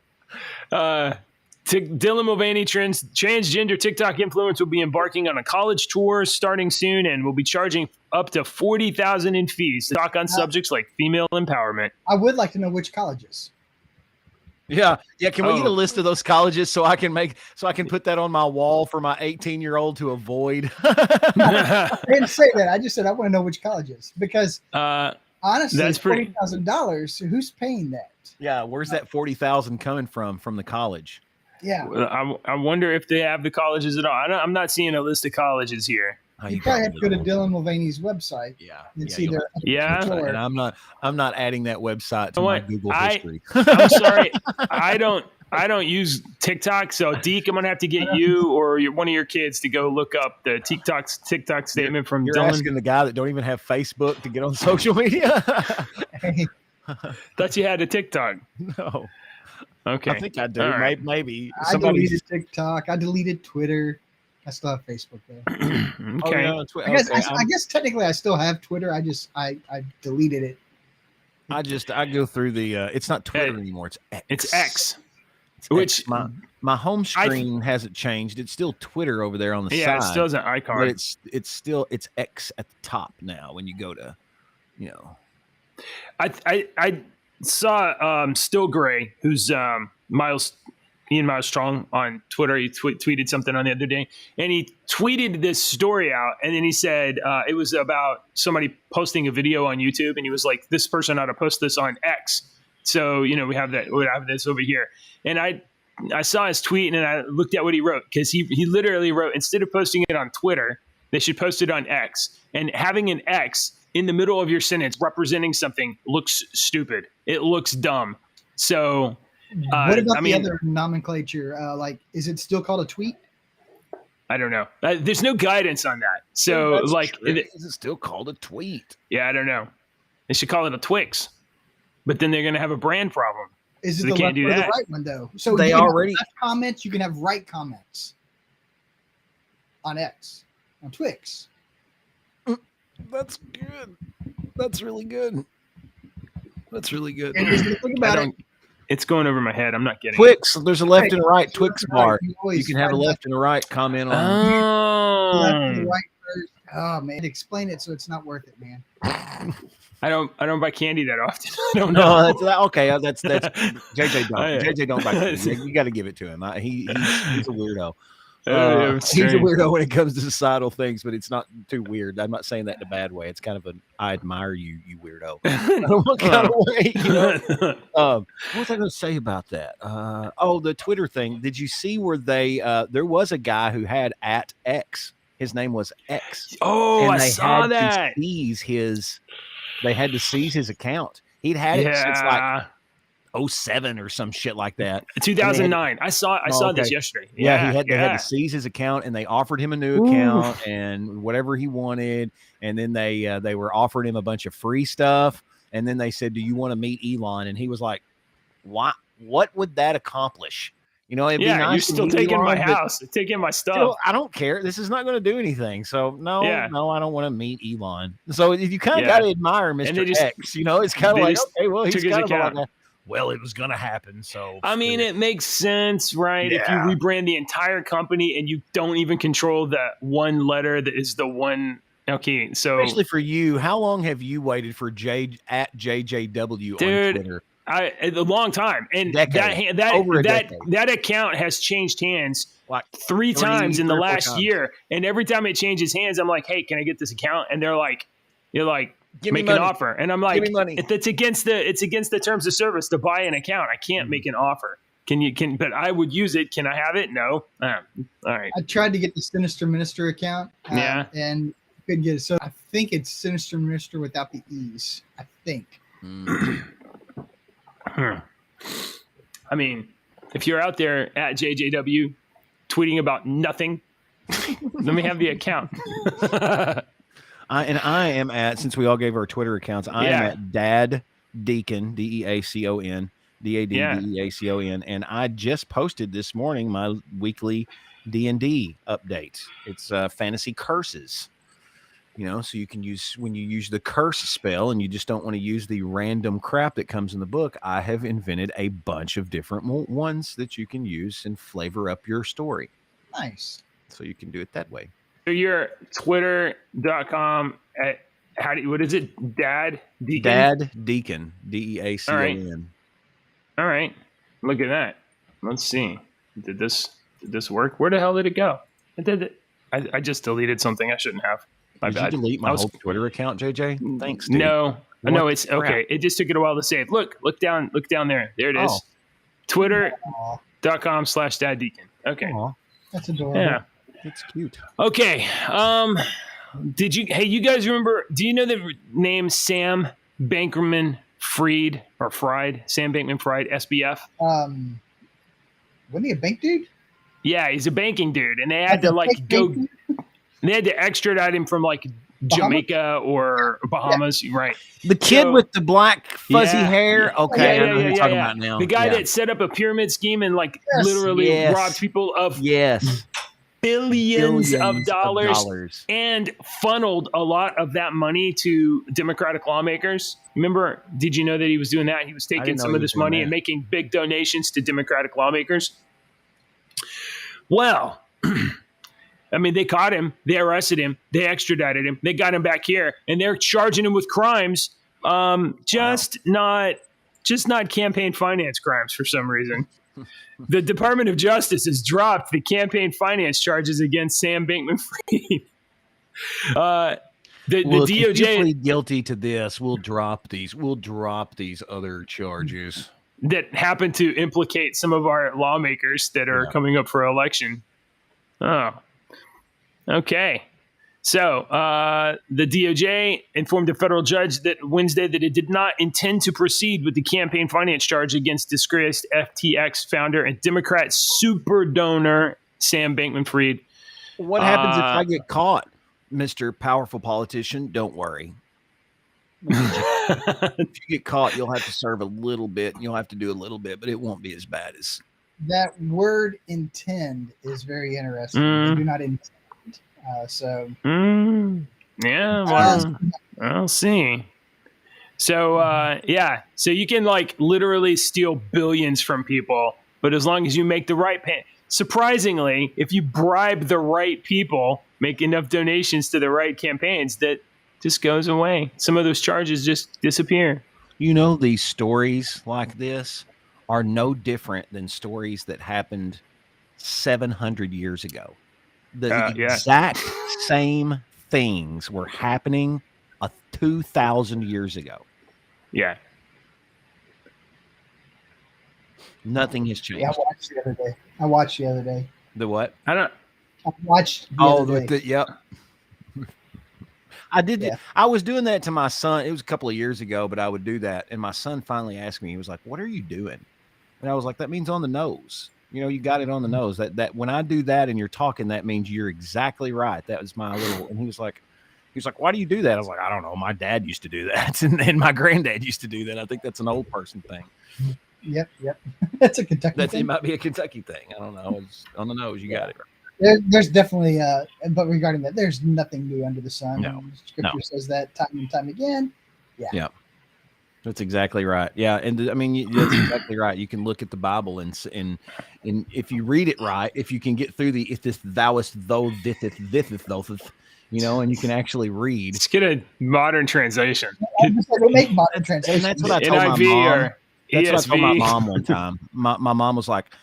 Dylan Mulvaney, transgender TikTok influencer, will be embarking on a college tour starting soon and will be charging up to $40,000 in fees to talk on subjects like female empowerment. I would like to know which colleges. Yeah. Can we get a Oh. list of those colleges so I can put that on my wall for my 18-year-old to avoid? I didn't say that. I just said I want to know which colleges because honestly, That's pretty- $40,000. Who's paying that? Yeah. Where's that 40,000 coming from the college? Yeah, I wonder if they have the colleges at all. I'm not seeing a list of colleges here. Oh, you probably have to go to Dylan Mulvaney's website Yeah. and see you'll- their Yeah. tour. And I'm not adding that website to You know my what? Google I- history. I'm sorry. I don't use TikTok. So Deke, I'm going to have to get you or one of your kids to go look up the TikTok statement from You're Dylan. asking the guy that don't even have Facebook to get on social media? Thought you had a TikTok. No. Okay. I think I do. All right. Maybe I deleted TikTok. I deleted Twitter. I still have Facebook though. Okay. Oh, no, I guess technically I still have Twitter. I deleted it. I go through the it's not Twitter anymore, it's X. It's X. It's Which- X. My home screen hasn't changed. It's still Twitter over there on the Yeah, it side. still has an icon. but it's X at the top now when you go to, I saw Still Gray, who's Ian Miles Strong on Twitter. He tweeted something on the other day, and he tweeted this story out, and then he said it was about somebody posting a video on YouTube, and he was like, "This person ought to post this on X." So we have this over here, and I saw his tweet, and I looked at what he wrote because he literally wrote, instead of posting it on Twitter, they should post it on X, and having an X in the middle of your sentence representing something looks stupid. It looks dumb. So What about the other nomenclature? Is it still called a tweet? I don't know. There's no guidance on that. So Is it still called a tweet? yeah, I don't know. They should call it a Twix, but then they're going to have a brand problem. Is it So the they can't left do or the that. right one though? So They you can have already- left comments. You can have right comments on X, on Twix. That's good. That's really good. That's really good. And just think about it. It's going over my head. I'm not getting it. Twix. There's a left and right Twix Right, bar. you You always can have a find left and a right comment on. left and Oh, right first. Oh man, explain it so it's not worth it, man. I don't buy candy that often. I don't know. No, okay. That's JJ don't. Oh, yeah. JJ don't like it. You got to give it to him. He's a weirdo. Yeah, He's a strange. weirdo when it comes to societal things, but it's not too weird. I'm not saying that in a bad way. It's kind of I admire you, you weirdo. What kind of way? What was I going to say about that? The Twitter thing. Did you see where there was a guy who had @X. His name was X. Oh, and I they saw had that. to seize his. They had to seize his account. He'd had it since like 2007 or some shit like that. 2009. I saw this okay. yesterday. They had to seize his account, and they offered him a new account and whatever he wanted, and then they were offering him a bunch of free stuff, and then they said, "Do you want to meet Elon?" And he was like, "What? What would that accomplish?" It'd be nice you're to still meet taking my Elon, but house, taking my stuff. still, I don't care. This is not going to do anything. So no, I don't want to meet Elon. So you kind of got to admire Mr. And they just- X. It's kind of they like, just okay, well, he's took his kind of like account. well, it was going to happen. So I mean, it makes sense, right? If you Yeah. rebrand the entire company and you don't even control that one letter that is the one. Okay, so especially for you, how long have you waited for @JJW Dude, on Twitter? a long time, and Decade. Over a decade. that account has changed hands Like three times in the 3 or 4 last times. year, and every time it changes hands, I'm like, hey, can I get this account? And they're like, you're like, make an offer. And I'm like, Give me money. it's against the terms of service to buy an account. I can't make an offer. But I would use it. Can I have it? No. All right. I tried to get the Sinister Minister account. Yeah. And couldn't get it. So I think it's Sinister Minister without the E's. I think. I mean, if you're out there at JJW tweeting about nothing, let me have the account. I am at, since we all gave our Twitter accounts, I am at Dad Deacon, DEACON, DADDEACON, and I just posted this morning my weekly D&D update. It's fantasy curses. So you can use, when you use the curse spell and you just don't want to use the random crap that comes in the book, I have invented a bunch of different ones that you can use and flavor up your story. Nice. So you can do it that way. So you're twitter.com at, what is it? Dad Deacon? Dad Deacon, DEACON. All right. Look at that. Let's see. Did this work? Where the hell did it go? I just deleted something I shouldn't have. My Did bad. you delete my whole Twitter account, JJ? Thanks, dude. No, it's okay. It just took it a while to save. Look down there. There it is. Oh. Twitter.com/daddeacon. Okay. Aw, That's adorable. Yeah. that's cute. Okay. You guys remember, do you know the name Sam Bankman-Fried or Fried? Sam Bankman-Fried, SBF? Wasn't he a bank dude? Yeah, he's a banking dude. And they had to they had to extradite him from like Jamaica or Bahamas. Yeah. Right. The kid with the black fuzzy hair. Okay, I know who you're talking about now. The guy that set up a pyramid scheme and literally robbed people of billions of dollars and funneled a lot of that money to Democratic lawmakers. Remember, did you know that he was doing that? He was taking some of this money and making big donations to Democratic lawmakers. Well, I mean, they caught him, they arrested him, they extradited him, they got him back here, and they're charging him with crimes, just not campaign finance crimes for some reason. The Department of Justice has dropped the campaign finance charges against Sam Bankman-Fried. The DOJ, if you plead guilty to this, we'll drop these other charges that happen to implicate some of our lawmakers that are coming up for election. Oh. Okay. So the DOJ informed a federal judge that Wednesday that it did not intend to proceed with the campaign finance charge against disgraced FTX founder and Democrat super donor Sam Bankman-Fried. What happens if I get caught, Mr. Powerful Politician? Don't worry. If you get caught, you'll have to serve a little bit. You'll have to do a little bit, but it won't be as bad as that. Word intend is very interesting. They do not intend. I'll see. So so you can like literally steal billions from people, but as long as you make the right surprisingly, if you bribe the right people, make enough donations to the right campaigns, that just goes away. Some of those charges just disappear. These stories like this are no different than stories that happened 700 years ago. The exact same things were happening 2,000 years ago. Yeah. Nothing has changed. Yeah, I watched the other day. The what? I watched the other day. Yep. I did. Yeah. I was doing that to my son. It was a couple of years ago, but I would do that. And my son finally asked me, he was like, "What are you doing?" And I was like, "That means on the nose. You got it on the nose. That when I do that and you're talking, that means you're exactly right." That was my little, and he was like, "Why do you do that?" I was like, "I don't know. My dad used to do that. And my granddad used to do that. I think that's an old person thing." Yep. That's a Kentucky thing. It might be a Kentucky thing. I don't know. It's on the nose. You got it right. There's definitely, but regarding that, there's nothing new under the sun. No. Scripture says that time and time again. Yeah. That's exactly right. Yeah, and I mean that's exactly right. You can look at the Bible and if you read it right, if you can get through the if this thouest though thitheth, and you can actually read. Let's get a modern translation. They make modern translations. And that's what I told NIV my mom. or That's ESV. what I told my mom one time. My mom was like,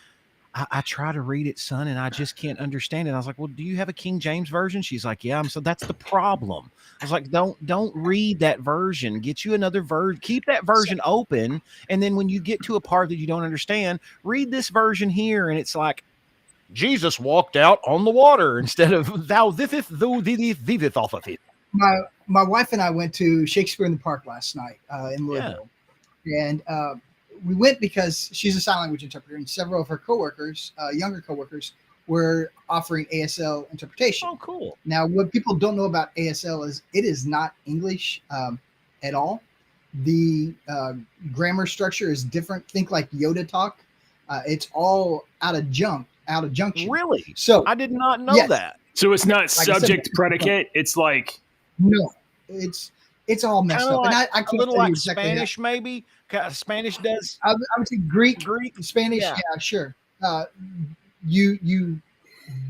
I try to read it, son, and I just can't understand it. I was like, well, do you have a King James version? She's like, yeah. So that's the problem. I was like, don't read that version. Get you another version. Keep that version open, and then when you get to a part that you don't understand, read this version here. And it's like, Jesus walked out on the water instead of thou thitheth off of it. My wife and I went to Shakespeare in the Park last night in Louisville, and we went because she's a sign language interpreter, and several of her coworkers, younger coworkers, were offering ASL interpretation. Oh, cool. Now, what people don't know about ASL is it is not English at all. The grammar structure is different. Think like Yoda talk. It's all out of junction. Really? So I did not know that. So it's not Like subject said, predicate. It's like no, it's all messed Kinda up. like, And I a can't little tell you like exactly how- Spanish, maybe. Spanish does. I would say Greek, Spanish. Yeah. Yeah, sure. You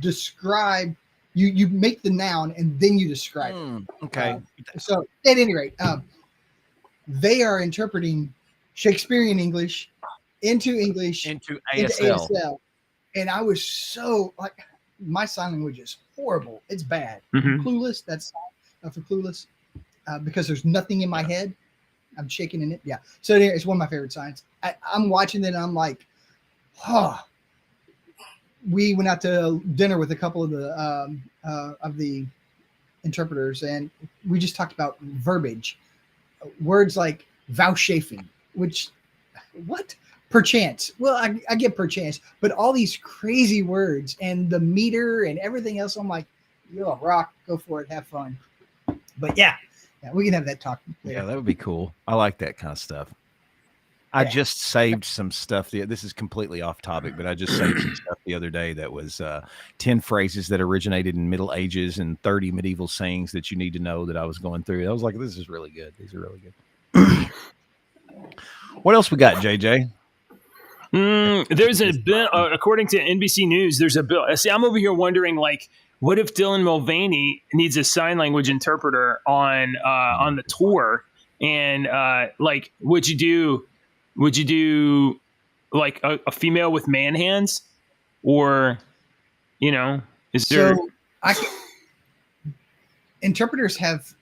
describe, you make the noun and then you describe it. Okay. So at any rate, they are interpreting Shakespearean English into English into into ASL. ASL, and I was so like, my sign language is horrible. It's bad. Mhm. Clueless. That's for Clueless, because there's nothing in my head. I'm shaking in it. Yeah. So it's one of my favorite signs. I'm watching it and I'm like, oh. We went out to dinner with a couple of the interpreters, and we just talked about verbiage, words like vouchsafing, which what? Perchance. Well, I get perchance, but all these crazy words and the meter and everything else, I'm like, you're a rock, go for it, have fun. But yeah, we can have that talk later. Yeah, that would be cool. I like that kind of stuff. I just saved some stuff. This is completely off topic, but I just saved some stuff the other day that was 10 phrases that originated in Middle Ages and 30 medieval sayings that you need to know that I was going through. I was like, this is really good. These are really good. What else we got, JJ? There's a bill, according to NBC News, there's a bill. See, I'm over here wondering, like, what if Dylan Mulvaney needs a sign language interpreter on the tour? And like, would you do like a female with man hands, or is there? So interpreters have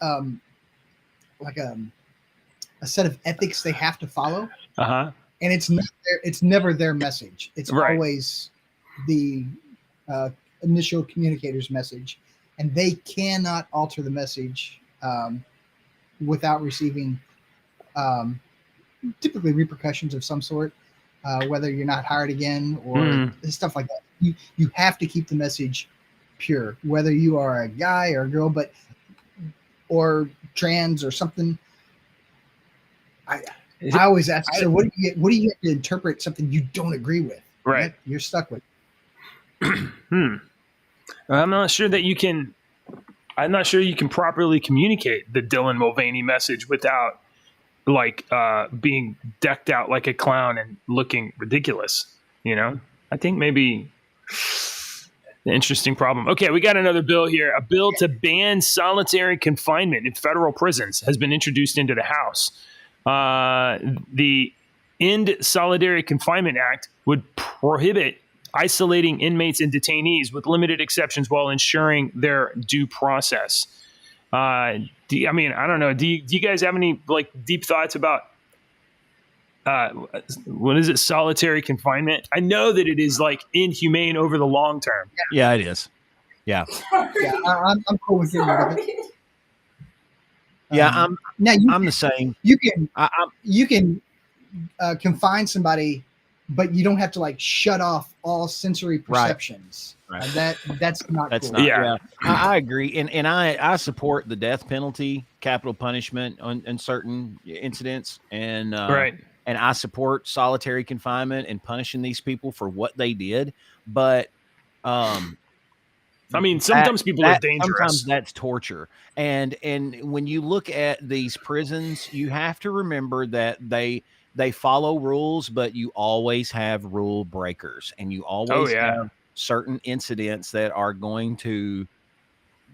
like a set of ethics they have to follow. And it's never their message. It's Right. always the initial communicator's message, and they cannot alter the message without receiving typically repercussions of some sort, whether you're not hired again or stuff like that. You have to keep the message pure, whether you are a guy or a girl, or trans or something. I always ask, so what do you have to interpret something you don't agree with? Right. You're stuck with. I'm not sure you can properly communicate the Dylan Mulvaney message without like being decked out like a clown and looking ridiculous. I think maybe an interesting problem. Okay, we got another bill here. A bill to ban solitary confinement in federal prisons has been introduced into the House. The End Solitary Confinement Act would prohibit isolating inmates and detainees with limited exceptions while ensuring their due process. I don't know. Do you guys have any like deep thoughts about what is it? Solitary confinement? I know that it is like inhumane over the long term. Yeah, it is. Yeah. Yeah, I'm cool with getting rid of it. Yeah, I'm the same. You can I'm you can confine somebody, but you don't have to like shut off all sensory perceptions. Right. That's not That's cool. not. Yeah. Yeah, I agree, and I support the death penalty, capital punishment in certain incidents, and Right. And I support solitary confinement and punishing these people for what they did. But sometimes people are dangerous. Sometimes that's torture. And when you look at these prisons, you have to remember that they follow rules, but you always have rule breakers, and you always have certain incidents that are going to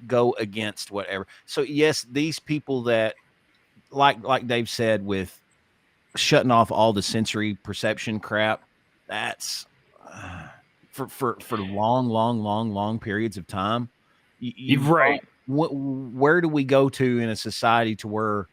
go against whatever. So yes, these people that like Dave said, with shutting off all the sensory perception crap, that's for long periods of time. Right. Where do we go to in a society to where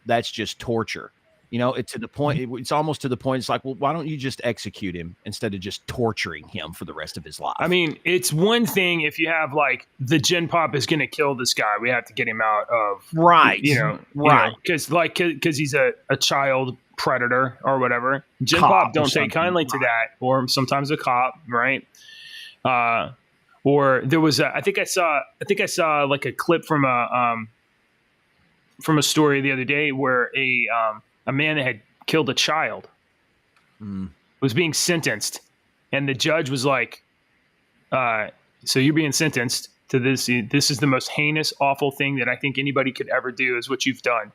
that's just torture? You know, it's to the point. It's almost to the point. It's like, well, why don't you just execute him instead of just torturing him for the rest of his life? I mean, it's one thing if you have like the Gen Pop is going to kill this guy. We have to get him out of right. Because he's a child predator or whatever. Gen Pop don't take kindly to that, or sometimes a cop, right? Or there was I think I saw like a clip from a story the other day where a man that had killed a child was being sentenced, and the judge was like, so you're being sentenced to this. This is the most heinous, awful thing that I think anybody could ever do is what you've done.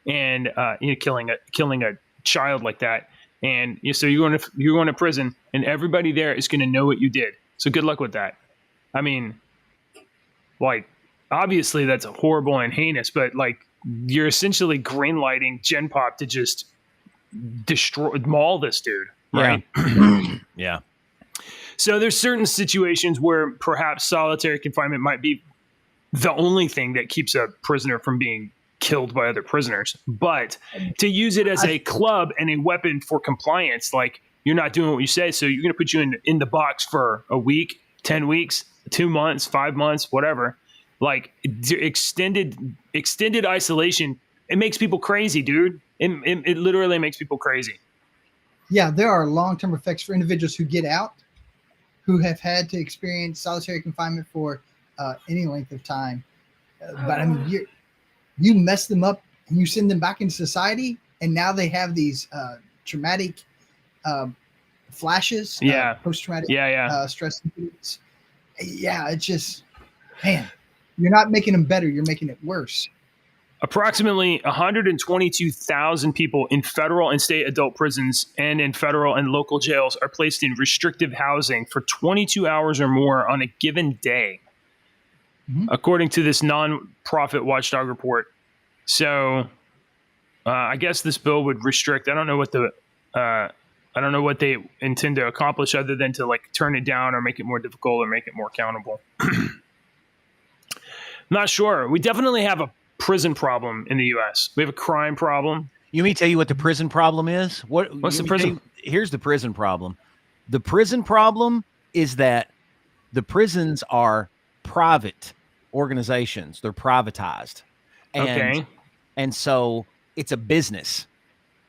And, killing a child like that. And so you're going to prison, and everybody there is going to know what you did. So good luck with that. I mean, like, obviously that's horrible and heinous, but like, you're essentially greenlighting Gen Pop to just maul this dude, right? Yeah. So there's certain situations where perhaps solitary confinement might be the only thing that keeps a prisoner from being killed by other prisoners. But to use it as a club and a weapon for compliance, like you're not doing what you say, so you're going to put you in the box for a week, 10 weeks, 2 months, 5 months, whatever. Like extended isolation, it makes people crazy, dude. It literally makes people crazy. Yeah, there are long-term effects for individuals who get out, who have had to experience solitary confinement for any length of time. But I mean, you mess them up and you send them back into society, and now they have these traumatic flashes, post-traumatic stress. Yeah, it's just, man, you're not making them better. You're making it worse. Approximately 122,000 people in federal and state adult prisons and in federal and local jails are placed in restrictive housing for 22 hours or more on a given day, according to this non-profit watchdog report. So I guess this bill would restrict. I don't know what they intend to accomplish other than to like turn it down or make it more difficult or make it more accountable. Not sure. We definitely have a prison problem in the U.S. We have a crime problem. You mean tell you what the prison problem is? What's the prison? Here's the prison problem. The prison problem is that the prisons are private organizations. They're privatized. And so it's a business.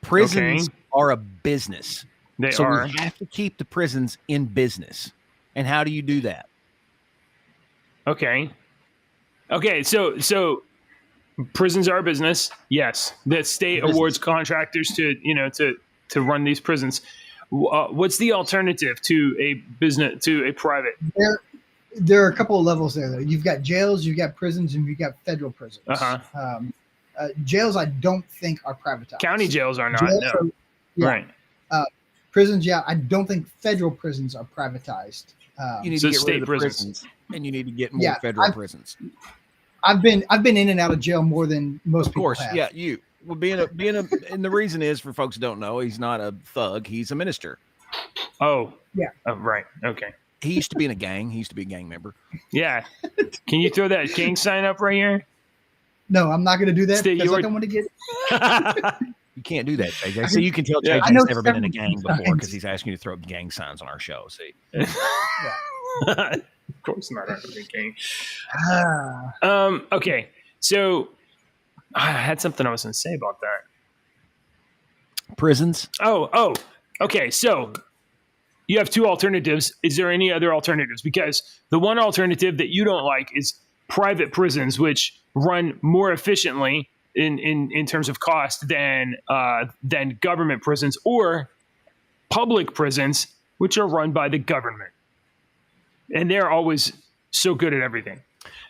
Prisons are a business. We have to keep the prisons in business. And how do you do that? Okay, so prisons are a business. Yes, the state awards contractors to run these prisons. What's the alternative to a business, to a private? There are a couple of levels there, though. You've got jails, you've got prisons, and you've got federal prisons. Jails, I don't think are privatized. County jails are not. Right. Prisons, I don't think federal prisons are privatized. You need to get rid of the prisons, and you need to get more federal prisons. I've been in and out of jail more than most people have. Yeah, you. Well, and the reason is, for folks who don't know, he's not a thug. He's a minister. Oh, yeah. Oh, right. Okay. He used to be in a gang. He used to be a gang member. Yeah. Can you throw that gang sign up right here? No, I'm not going to do that because I don't want to get. You can't do that, JJ. So you can tell JJ's never been in a gang before because he's asking you to throw up gang signs on our show. See. Of course not. Gang. Okay. So I had something I was going to say about that. Prisons. Oh. Okay. So you have two alternatives. Is there any other alternatives? Because the one alternative that you don't like is private prisons, which run more efficiently in terms of cost than government prisons, or public prisons, which are run by the government. And they're always so good at everything.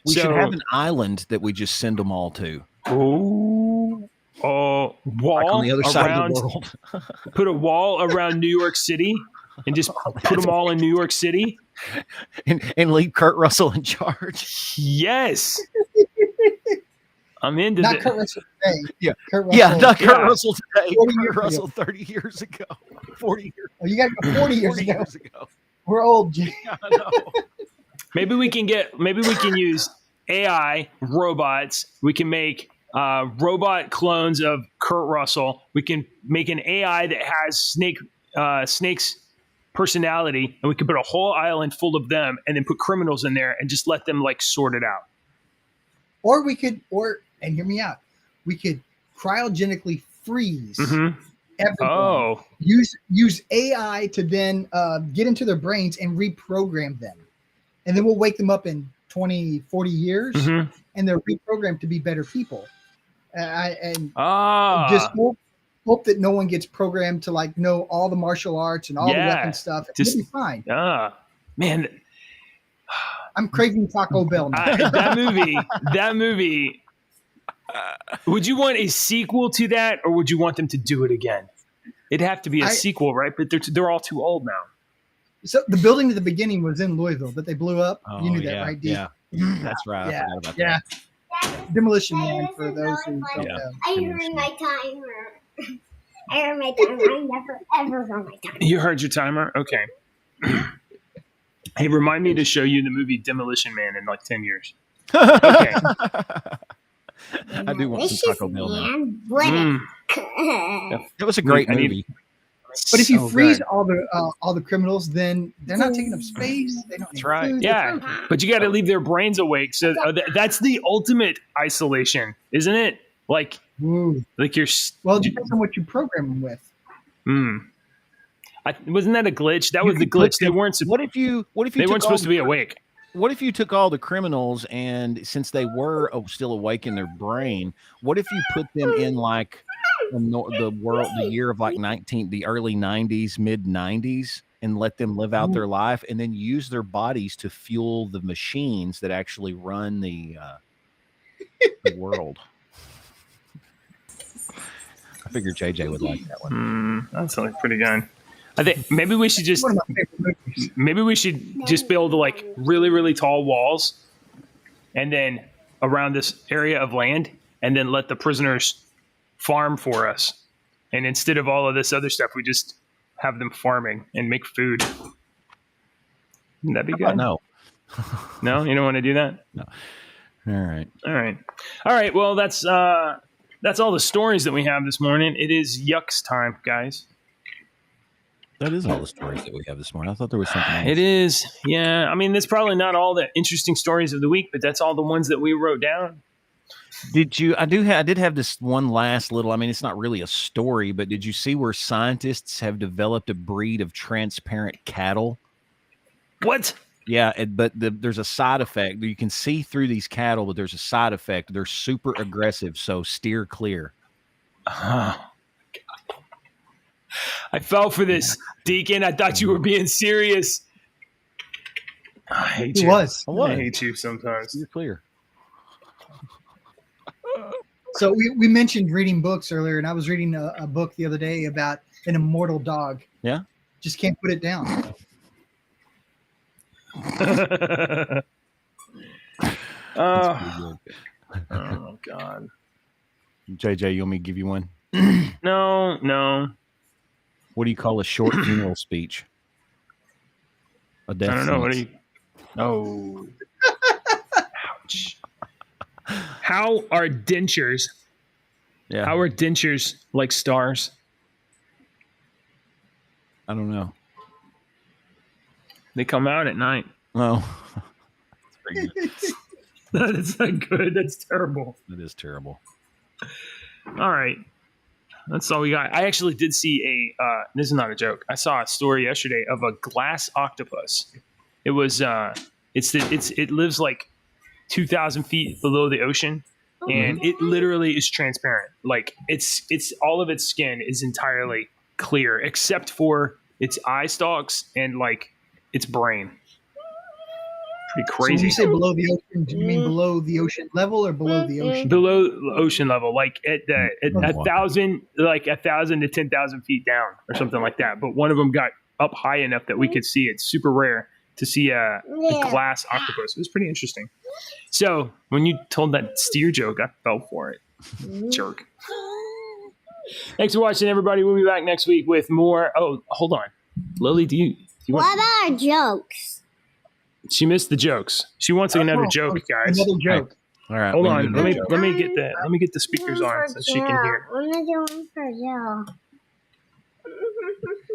We should have an island that we just send them all to. Wall like on the other side of the world. Put a wall around New York City and just put them all in New York City. And leave Kurt Russell in charge. Yes. I'm into not Kurt Russell today. Yeah. Kurt Russell, not Kurt Russell today. Kurt Russell 30 years ago. 40 years. Oh, you got to go 40 years ago. We're old, Jay. Maybe we can use AI robots. We can make robot clones of Kurt Russell. We can make an AI that has Snake's personality, and we can put a whole island full of them, and then put criminals in there and just let them like sort it out. Or we could, and hear me out, we could cryogenically freeze everyone. Oh, Use AI to then get into their brains and reprogram them. And then we'll wake them up in 20, 40 years, and they're reprogrammed to be better people. Just hope that no one gets programmed to like know all the martial arts and all the weapon stuff. It'll be fine. Man, I'm craving Taco Bell now. That movie. Would you want a sequel to that, or would you want them to do it again? It'd have to be a sequel, right? But they're all too old now. So the building at the beginning was in Louisville, but they blew up. Oh, You knew that, right? Yeah, that's right. Yeah. I forgot about Yeah. that. Demolition Man, for those who don't Yeah. know. I heard my timer. I never ever run my timer. You heard your timer? Okay. Hey, remind me to show you the movie Demolition Man in like 10 years. Okay. I do want some Taco Bell now. Mm. It was a great I need- movie. But if you So freeze good. all the criminals, then they're not taking up space. They don't need right. food. Yeah, but you got to leave their brains awake. So that's the ultimate isolation, isn't it? Like Ooh. you're. Well, it depends on what you program them with. Wasn't that a glitch? That was the could put glitch. They them- weren't. What if you? They weren't supposed to be awake. What if you took all the criminals and since they were still awake in their brain, what if you put them in like the year of like the early 90s, mid 90s, and let them live out their life and then use their bodies to fuel the machines that actually run the world? I figured JJ would like that one. That sounds pretty good. I think maybe we should just One of my favorite movies. build like really, really tall walls, and then around this area of land, and then let the prisoners farm for us. And instead of all of this other stuff, we just have them farming and make food. Wouldn't that be good? No. No, you don't want to do that? No. All right. Well, that's all the stories that we have this morning. It is Yucks time, guys. That is all the stories that we have this morning. I thought there was something else. It is. Yeah. I mean, that's probably not all the interesting stories of the week, but that's all the ones that we wrote down. I did have this one last little, I mean, it's not really a story, but did you see where scientists have developed a breed of transparent cattle? What? Yeah, there's a side effect. You can see through these cattle, but there's a side effect. They're super aggressive, so steer clear. I fell for this, Deacon. I thought you were being serious. I hate He you. was. I hate you sometimes. Steer clear. So we mentioned reading books earlier, and I was reading a book the other day about an immortal dog. Yeah? Just can't put it down. Oh God. JJ, you want me to give you one? No. What do you call a short funeral speech? A death I don't know. What sentence. Oh. Ouch. How are dentures? Yeah, How are dentures like stars? I don't know. They come out at night. Oh, that's pretty good. That's not good. That's terrible. That is terrible. All right. That's all we got. I actually did see this is not a joke. I saw a story yesterday of a glass octopus. It was it lives like 2,000 feet below the ocean, and it literally is transparent. Like it's all of its skin is entirely clear except for its eye stalks and like its brain. Pretty So when crazy. you say below the ocean, do you mean below the ocean level or below the ocean? Below ocean level, like at Oh, wow. 1,000 to 10,000 feet down or something like that. But one of them got up high enough that we could see it. Super rare to see a glass octopus. It was pretty interesting. So when you told that steer joke, I fell for it. Jerk. Thanks for watching, everybody. We'll be back next week with more. Oh, hold on. Lily, do you What about our jokes? She missed the jokes. She wants another joke, guys. Another joke. All right. Hold we on. need to Let me go. get the speakers on so she can hear. I'm gonna do one for Jill.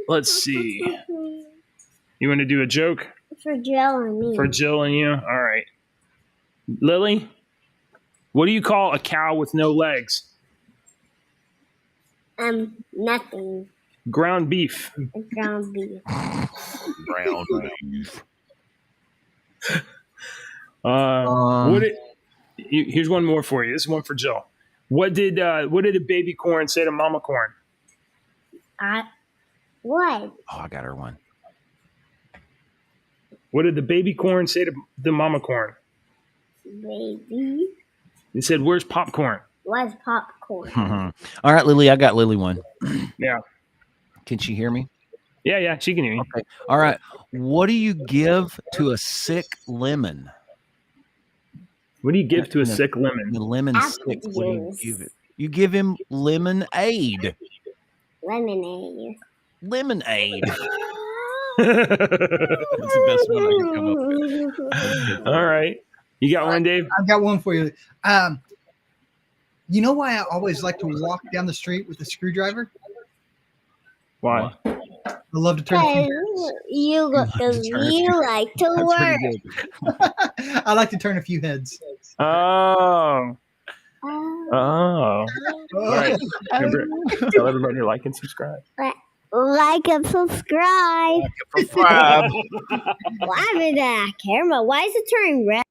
Let's see. You want to do a joke For Jill and me. for Jill and you? All right. Lily, what do you call a cow with no legs? Nothing. Ground beef. It's gonna be. Brown beef. Here's one more for you. This is one for Jill. What did a baby corn say to mama corn? What? Oh, I got her one. What did the baby corn say to the mama corn? Baby. He said, "Where's popcorn?" What's popcorn? All right, Lily, I got Lily one. Yeah. Can she hear me? Yeah, she can hear you. Okay. All right. What do you give to a sick lemon? What do you give to a sick lemon? The lemon Apple sick. What do you juice. give it? You give him lemonade. Lemonade. Lemonade. That's the best one I can come up with. All right. You got one, Dave? I've got one for you. You know why I always like to walk down the street with a screwdriver? Why? I love to turn a few You like to That's work. pretty good. I like to turn a few heads. Oh. Oh. All right. Remember, tell everybody to like and subscribe. Like and subscribe. Subscribe. Why did that camera? Why is it turning red?